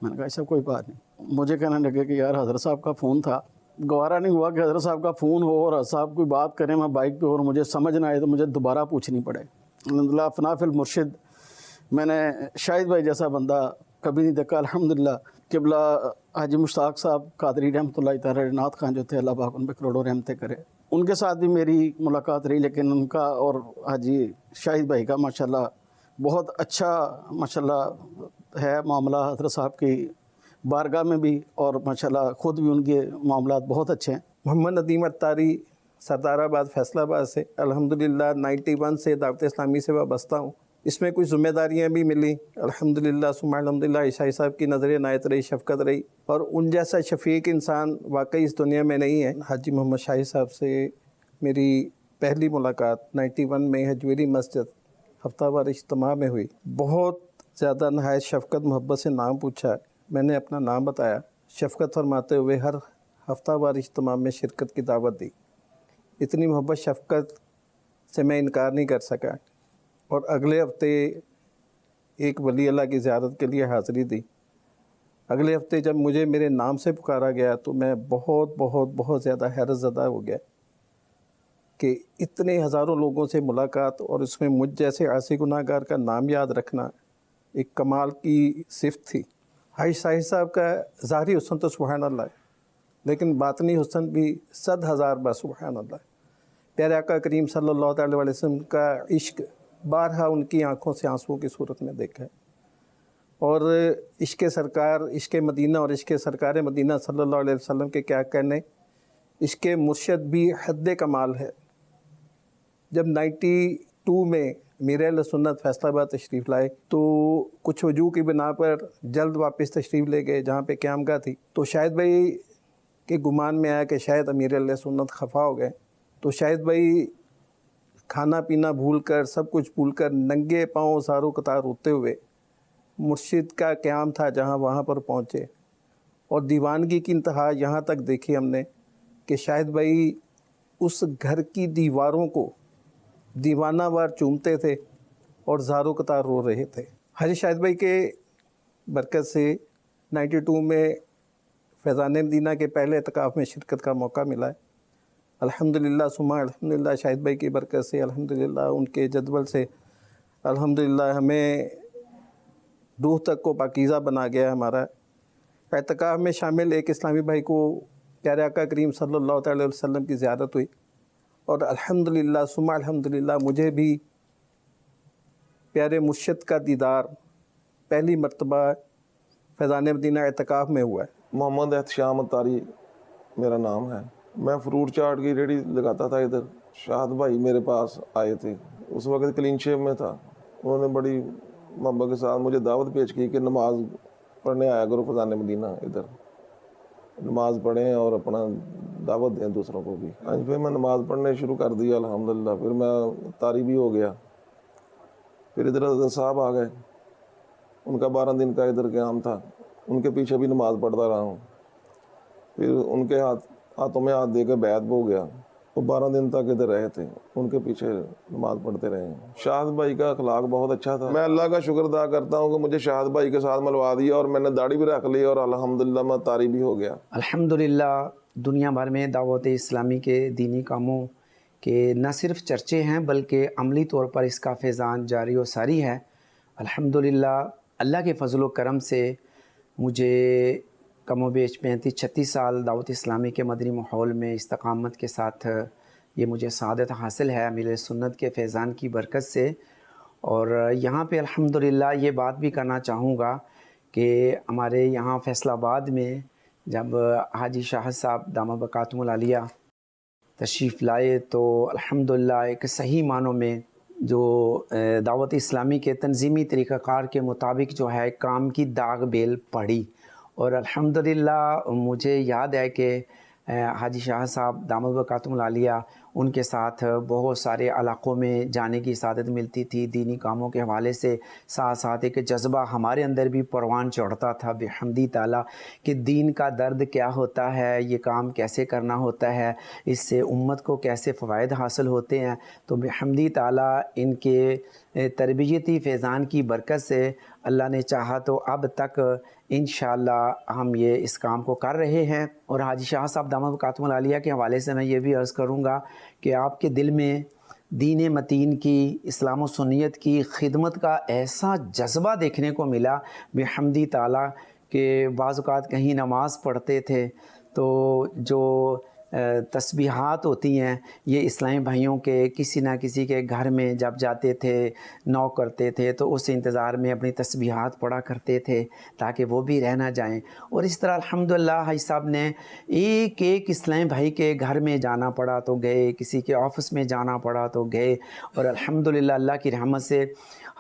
میں نے کہا ایسا کوئی بات نہیں. مجھے کہنے لگے کہ یار حضرت صاحب کا فون تھا, گوارا نہیں ہوا کہ حضرت صاحب کا فون ہو اور حضرت صاحب کوئی بات کریں میں بائک پہ اور مجھے سمجھ نہ آئے تو مجھے دوبارہ پوچھنی پڑے. الحمدللہ فنا فی المرشد میں نے شاہد بھائی جیسا بندہ کبھی نہیں دیکھا. الحمدللہ قبلہ حاجی مشتاق صاحب قادری رحمۃ اللہ تعالی نعت خان جو تھے, اللہ پاک ان پہ کروڑوں رحمتیں کرے, ان کے ساتھ بھی میری ملاقات رہی, لیکن ان کا اور حاجی شاہد بھائی کا ماشاءاللہ بہت اچھا ماشاءاللہ ہے معاملہ حضرت صاحب کی بارگاہ میں بھی, اور ماشاءاللہ خود بھی ان کے معاملات بہت اچھے ہیں. محمد ندیم اتاری سردار آباد فیصل آباد سے الحمدللہ 91 سے دعوت اسلامی سے وابستہ ہوں. اس میں کچھ ذمہ داریاں بھی ملی الحمدللہ ثم الحمدللہ. عیسائی صاحب کی نظر عنایت رہی, شفقت رہی, اور ان جیسا شفیق انسان واقعی اس دنیا میں نہیں ہے. حاجی محمد شاہد صاحب سے میری پہلی ملاقات 91 میں حجویری مسجد ہفتہ وار اجتماع میں ہوئی. بہت زیادہ نہایت شفقت محبت سے نام پوچھا, میں نے اپنا نام بتایا, شفقت فرماتے ہوئے ہر ہفتہ وار اجتماع میں شرکت کی دعوت دی. اتنی محبت شفقت سے میں انکار نہیں کر سکا, اور اگلے ہفتے ایک ولی اللہ کی زیارت کے لیے حاضری دی. اگلے ہفتے جب مجھے میرے نام سے پکارا گیا تو میں بہت بہت بہت زیادہ حیرت زدہ ہو گیا کہ اتنے ہزاروں لوگوں سے ملاقات, اور اس میں مجھ جیسے عاصی گناہ گار کا نام یاد رکھنا ایک کمال کی صفت تھی. حاجی شاہد صاحب کا ظاہری حسن تو سبحان اللہ ہے, لیکن باطنی حسن بھی 100,000 بار سبحان اللہ. پیارے آقا کریم صلی اللہ تعالی علیہ وسلم کا عشق بارہا ان کی آنکھوں سے آنسوؤں کی صورت میں دیکھا ہے, اور عشق سرکار, عشق مدینہ اور عشق سرکار مدینہ صلی اللہ علیہ وسلم کے کیا کہنے. عشق مرشد بھی حد کمال ہے. جب 92 میں میر اہل سنت فیصل آباد تشریف لائے تو کچھ وجوہ کی بنا پر جلد واپس تشریف لے گئے جہاں پہ قیام گاہ تھی. تو شاہد بھائی کے گمان میں آیا کہ شاید امیر اہل سنت خفا ہو گئے, تو شاہد بھائی کھانا پینا بھول کر, سب کچھ بھول کر, ننگے پاؤں زاروں قطار ہوتے ہوئے مرشد کا قیام تھا جہاں وہاں پر پہنچے, اور دیوانگی کی انتہا یہاں تک دیکھی ہم نے کہ شاہد بھائی اس گھر کی دیواروں کو دیوانہ وار چومتے تھے اور زاروں قطار رو رہے تھے. حاجی شاہد بھائی کے برکت سے 92 میں فیضان مدینہ کے پہلے اعتکاف میں شرکت کا موقع ملا ہے. الحمدللہ ثم الحمدللہ شاہد بھائی کی برکت سے, الحمدللہ ان کے جدول سے, الحمدللہ ہمیں روح تک کو پاکیزہ بنا گیا. ہمارا اعتکاف میں شامل ایک اسلامی بھائی کو پیارے آقا کریم صلی اللہ تعالی وسلم کی زیارت ہوئی, اور الحمدللہ ثم الحمدللہ مجھے بھی پیارے مرشد کا دیدار پہلی مرتبہ فیضان مدینہ اعتکاف میں ہوا ہے. محمد احتشام اتاری میرا نام ہے. میں فروٹ چاٹ کی ریڑھی لگاتا تھا ادھر. شاہد بھائی میرے پاس آئے تھے, اس وقت کلین شیپ میں تھا. انہوں نے بڑی محبت کے ساتھ مجھے دعوت پیش کی کہ نماز پڑھنے آیا کرو فیضان مدینہ, ادھر نماز پڑھیں اور اپنا دعوت دیں دوسروں کو بھی. پھر میں نماز پڑھنے شروع کر دیا الحمدللہ. پھر میں طاری بھی ہو گیا. پھر ادھر حضرت صاحب آ گئے, ان کا 12 دن کا ادھر قیام تھا, ان کے پیچھے بھی نماز پڑھتا رہا ہوں. پھر ان کے ہاتھوں میں ہاتھ دے کے بیعت ہو گیا. وہ 12 دن تک ادھر رہے تھے, ان کے پیچھے نماز پڑھتے رہے. شاہد بھائی کا اخلاق بہت اچھا تھا. میں اللہ کا شکر ادا کرتا ہوں کہ مجھے شاہد بھائی کے ساتھ ملوا دیا, اور میں نے داڑھی بھی رکھ لی, اور الحمدللہ میں طاری بھی ہو گیا. الحمدللہ دنیا بھر میں دعوت اسلامی کے دینی کاموں کے نہ صرف چرچے ہیں بلکہ عملی طور پر اس کا فیضان جاری و ساری ہے. الحمدللہ اللہ کے فضل و کرم سے مجھے کم و بیش 35-36 سال دعوت اسلامی کے مدنی ماحول میں استقامت کے ساتھ یہ مجھے سعادت حاصل ہے امیر سنت کے فیضان کی برکت سے. اور یہاں پہ الحمدللہ یہ بات بھی کرنا چاہوں گا کہ ہمارے یہاں فیصل آباد میں جب حاجی شاہد صاحب دامہ بقاتم العالیہ تشریف لائے تو الحمدللہ ایک صحیح معنوں میں جو دعوت اسلامی کے تنظیمی طریقہ کار کے مطابق جو ہے کام کی داغ بیل پڑی. اور الحمدللہ مجھے یاد ہے کہ حاجی شاہ صاحب دامت بقاتم العالیہ ان کے ساتھ بہت سارے علاقوں میں جانے کی سعادت ملتی تھی دینی کاموں کے حوالے سے. ساتھ ساتھ ایک جذبہ ہمارے اندر بھی پروان چڑھتا تھا بحمدی تعالیٰ کہ دین کا درد کیا ہوتا ہے, یہ کام کیسے کرنا ہوتا ہے, اس سے امت کو کیسے فوائد حاصل ہوتے ہیں. تو بحمدی تعالیٰ ان کے تربیتی فیضان کی برکت سے اللہ نے چاہا تو اب تک انشاءاللہ ہم یہ اس کام کو کر رہے ہیں۔ اور حاجی شاہ صاحب دامت برکاتہم العالیہ کے حوالے سے میں یہ بھی عرض کروں گا کہ آپ کے دل میں دین متین کی، اسلام و سنیت کی خدمت کا ایسا جذبہ دیکھنے کو ملا بحمدی تعالیٰ کہ بعض اوقات کہیں نماز پڑھتے تھے تو جو تسبیحات ہوتی ہیں یہ اسلامی بھائیوں کے کسی نہ کسی کے گھر میں جب جاتے تھے نوک کرتے تھے تو اس انتظار میں اپنی تسبیحات پڑھا کرتے تھے تاکہ وہ بھی رہ نہ جائیں۔ اور اس طرح الحمدللہ حاجی صاحب نے ایک ایک اسلامی بھائی کے گھر میں جانا پڑا تو گئے، کسی کے آفس میں جانا پڑا تو گئے، اور الحمدللہ اللہ کی رحمت سے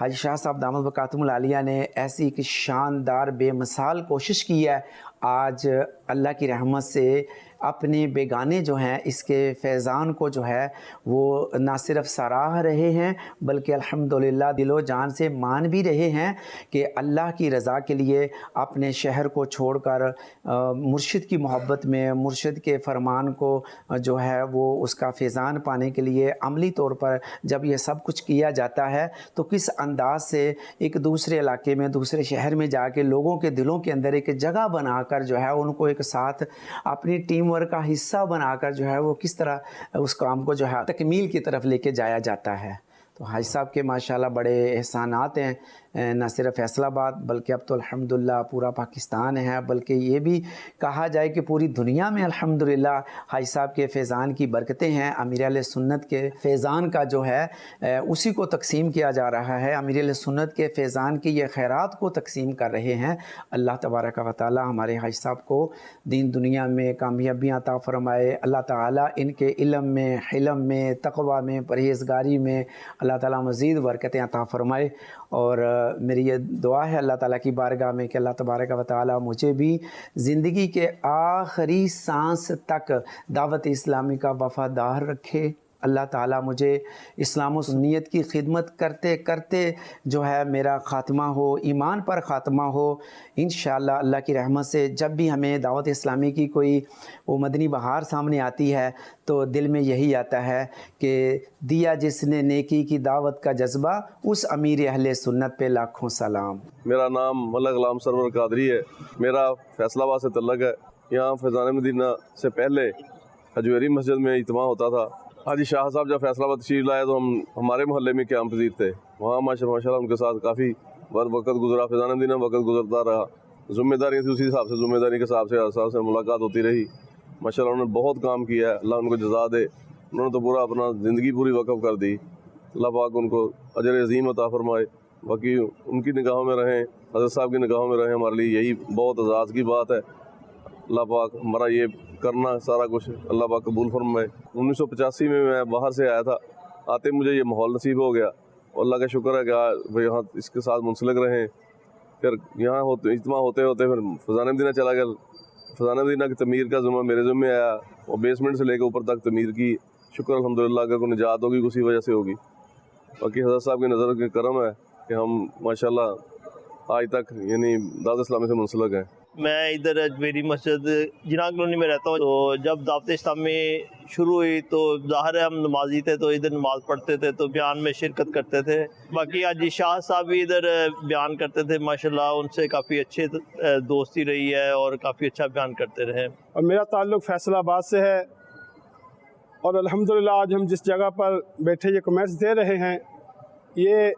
حاجی شاہ صاحب دامت برکاتہم العالیہ نے ایسی ایک شاندار بے مثال کوشش کی ہے۔ آج اللہ کی رحمت سے اپنے بیگانے جو ہیں اس کے فیضان کو جو ہے وہ نہ صرف سراہ رہے ہیں بلکہ الحمدللہ دل و جان سے مان بھی رہے ہیں کہ اللہ کی رضا کے لیے اپنے شہر کو چھوڑ کر مرشد کی محبت میں، مرشد کے فرمان کو جو ہے وہ اس کا فیضان پانے کے لیے عملی طور پر جب یہ سب کچھ کیا جاتا ہے تو کس انداز سے ایک دوسرے علاقے میں، دوسرے شہر میں جا کے لوگوں کے دلوں کے اندر ایک جگہ بنا کر جو ہے ان کو ایک ساتھ اپنی ٹیم ورک کا حصہ بنا کر جو ہے وہ کس طرح اس کام کو جو ہے تکمیل کی طرف لے کے جایا جاتا ہے۔ تو حاجی صاحب کے ماشاءاللہ بڑے احسانات ہیں، نہ صرف فیصل آباد بلکہ اب تو الحمدللہ پورا پاکستان ہے، بلکہ یہ بھی کہا جائے کہ پوری دنیا میں الحمدللہ حاجی صاحب کے فیضان کی برکتیں ہیں۔ امیر اہل سنت کے فیضان کا جو ہے اسی کو تقسیم کیا جا رہا ہے، امیر اہل سنت کے فیضان کی یہ خیرات کو تقسیم کر رہے ہیں۔ اللہ تبارک و تعالی ہمارے حاجی صاحب کو دین دنیا میں کامیابیاں عطا فرمائے، اللہ تعالی ان کے علم میں، حلم میں، تقوی میں، پرہیزگاری میں اللہ تعالی مزید برکتیں عطا فرمائے۔ اور میری یہ دعا ہے اللہ تعالیٰ کی بارگاہ میں کہ اللہ تبارک و تعالی مجھے بھی زندگی کے آخری سانس تک دعوت اسلامی کا وفادار رکھے۔ اللہ تعالیٰ مجھے اسلام و سنیت کی خدمت کرتے کرتے جو ہے میرا خاتمہ ہو، ایمان پر خاتمہ ہو انشاءاللہ اللہ کی رحمت سے۔ جب بھی ہمیں دعوت اسلامی کی کوئی وہ مدنی بہار سامنے آتی ہے تو دل میں یہی آتا ہے کہ دیا جس نے نیکی کی دعوت کا جذبہ اس امیر اہل سنت پہ لاکھوں سلام۔ میرا نام ملک غلام سرور قادری ہے، میرا فیصل آباد سے تعلق ہے۔ یہاں فیضان مدینہ سے پہلے حجویری مسجد میں اجتماع ہوتا تھا۔ حاجی شاہ صاحب جب فیصل آباد تشریف لائے تو ہم ہمارے محلے میں قیام پذیر تھے، وہاں ماشاء اللہ ان کے ساتھ کافی وقت گزرا، فیضان مدینہ وقت گزرتا رہا، ذمہ داری تھی اسی حساب سے، ذمہ داری کے حساب سے ملاقات ہوتی رہی۔ ماشاء اللہ انہوں نے بہت کام کیا ہے، اللہ ان کو جزا دے، انہوں نے تو پورا اپنا زندگی پوری وقف کر دی، اللہ پاک ان کو اجر عظیم عطا فرمائے۔ باقی ان کی نگاہوں میں رہیں، حضرت صاحب کی نگاہوں میں رہیں، ہمارے لیے یہی بہت اعزاز کی بات ہے۔ اللہ پاک ہمارا یہ کرنا سارا کچھ اللہ پاک قبول فرمائے۔ 1985 میں باہر سے آیا تھا، آتے مجھے یہ ماحول نصیب ہو گیا، اللہ کا شکر ہے کہ یہاں اس کے ساتھ منسلک رہیں۔ پھر یہاں اجتماع ہوتے ہوتے پھر فیضان مدینہ چلا گیا، فیضان مدینہ کی تعمیر کا ذمہ میرے ذمہ آیا، اور بیسمنٹ سے لے کے اوپر تک تعمیر کی، شکر الحمدللہ اگر کوئی نجات ہوگی اسی وجہ سے ہوگی۔ باقی حضرت صاحب کی نظر کے کرم ہے کہ ہم ماشاءاللہ آج تک یعنی دعوت اسلامی سے منسلک ہیں۔ میں ادھر اجمیری مسجد جناح کالونی میں رہتا ہوں، تو جب دعوت اسلامی شروع ہوئی تو ظاہر ہے ہم نمازی تھے تو ادھر نماز پڑھتے تھے تو بیان میں شرکت کرتے تھے۔ باقی حاجی شاہ صاحب بھی ادھر بیان کرتے تھے، ماشاءاللہ ان سے کافی اچھے دوستی رہی ہے اور کافی اچھا بیان کرتے رہے۔ اور میرا تعلق فیصل آباد سے ہے، اور الحمدللہ آج ہم جس جگہ پر بیٹھے یہ کمنٹس دے رہے ہیں، یہ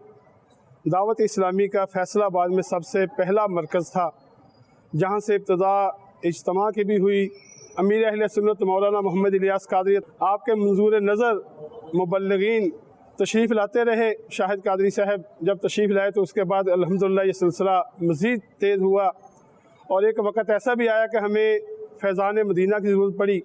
دعوت اسلامی کا فیصل آباد میں سب سے پہلا مرکز تھا جہاں سے ابتدا اجتماع کی بھی ہوئی۔ امیر اہل سنت مولانا محمد الیاس قادری آپ کے منظور نظر مبلغین تشریف لاتے رہے۔ شاہد قادری صاحب جب تشریف لائے تو اس کے بعد الحمدللہ یہ سلسلہ مزید تیز ہوا، اور ایک وقت ایسا بھی آیا کہ ہمیں فیضان مدینہ کی ضرورت پڑی،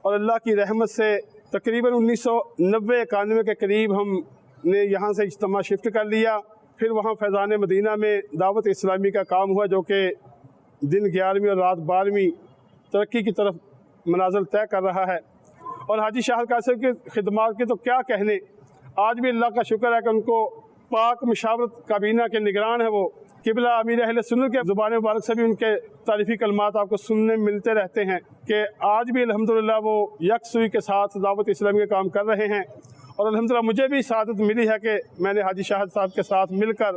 اور اللہ کی رحمت سے تقریباً 1990-91 کے قریب ہم نے یہاں سے اجتماع شفٹ کر لیا۔ پھر وہاں فیضان مدینہ میں دعوت اسلامی کا کام ہوا جو کہ دن 11ویں اور رات 12ویں ترقی کی طرف منازل طے کر رہا ہے۔ اور حاجی شاہ قاسم کی خدمات کے تو کیا کہنے، آج بھی اللہ کا شکر ہے کہ ان کو پاک مشاورت کابینہ کے نگران ہے وہ قبلہ امیر اہل سنت کے زبان مبارک سے بھی ان کے تعریفی کلمات آپ کو سننے ملتے رہتے ہیں کہ آج بھی الحمدللہ وہ یکسوئی کے ساتھ دعوت اسلامی کا کام کر رہے ہیں۔ اور الحمدللہ مجھے بھی سعادت ملی ہے کہ میں نے حاجی شاہد صاحب کے ساتھ مل کر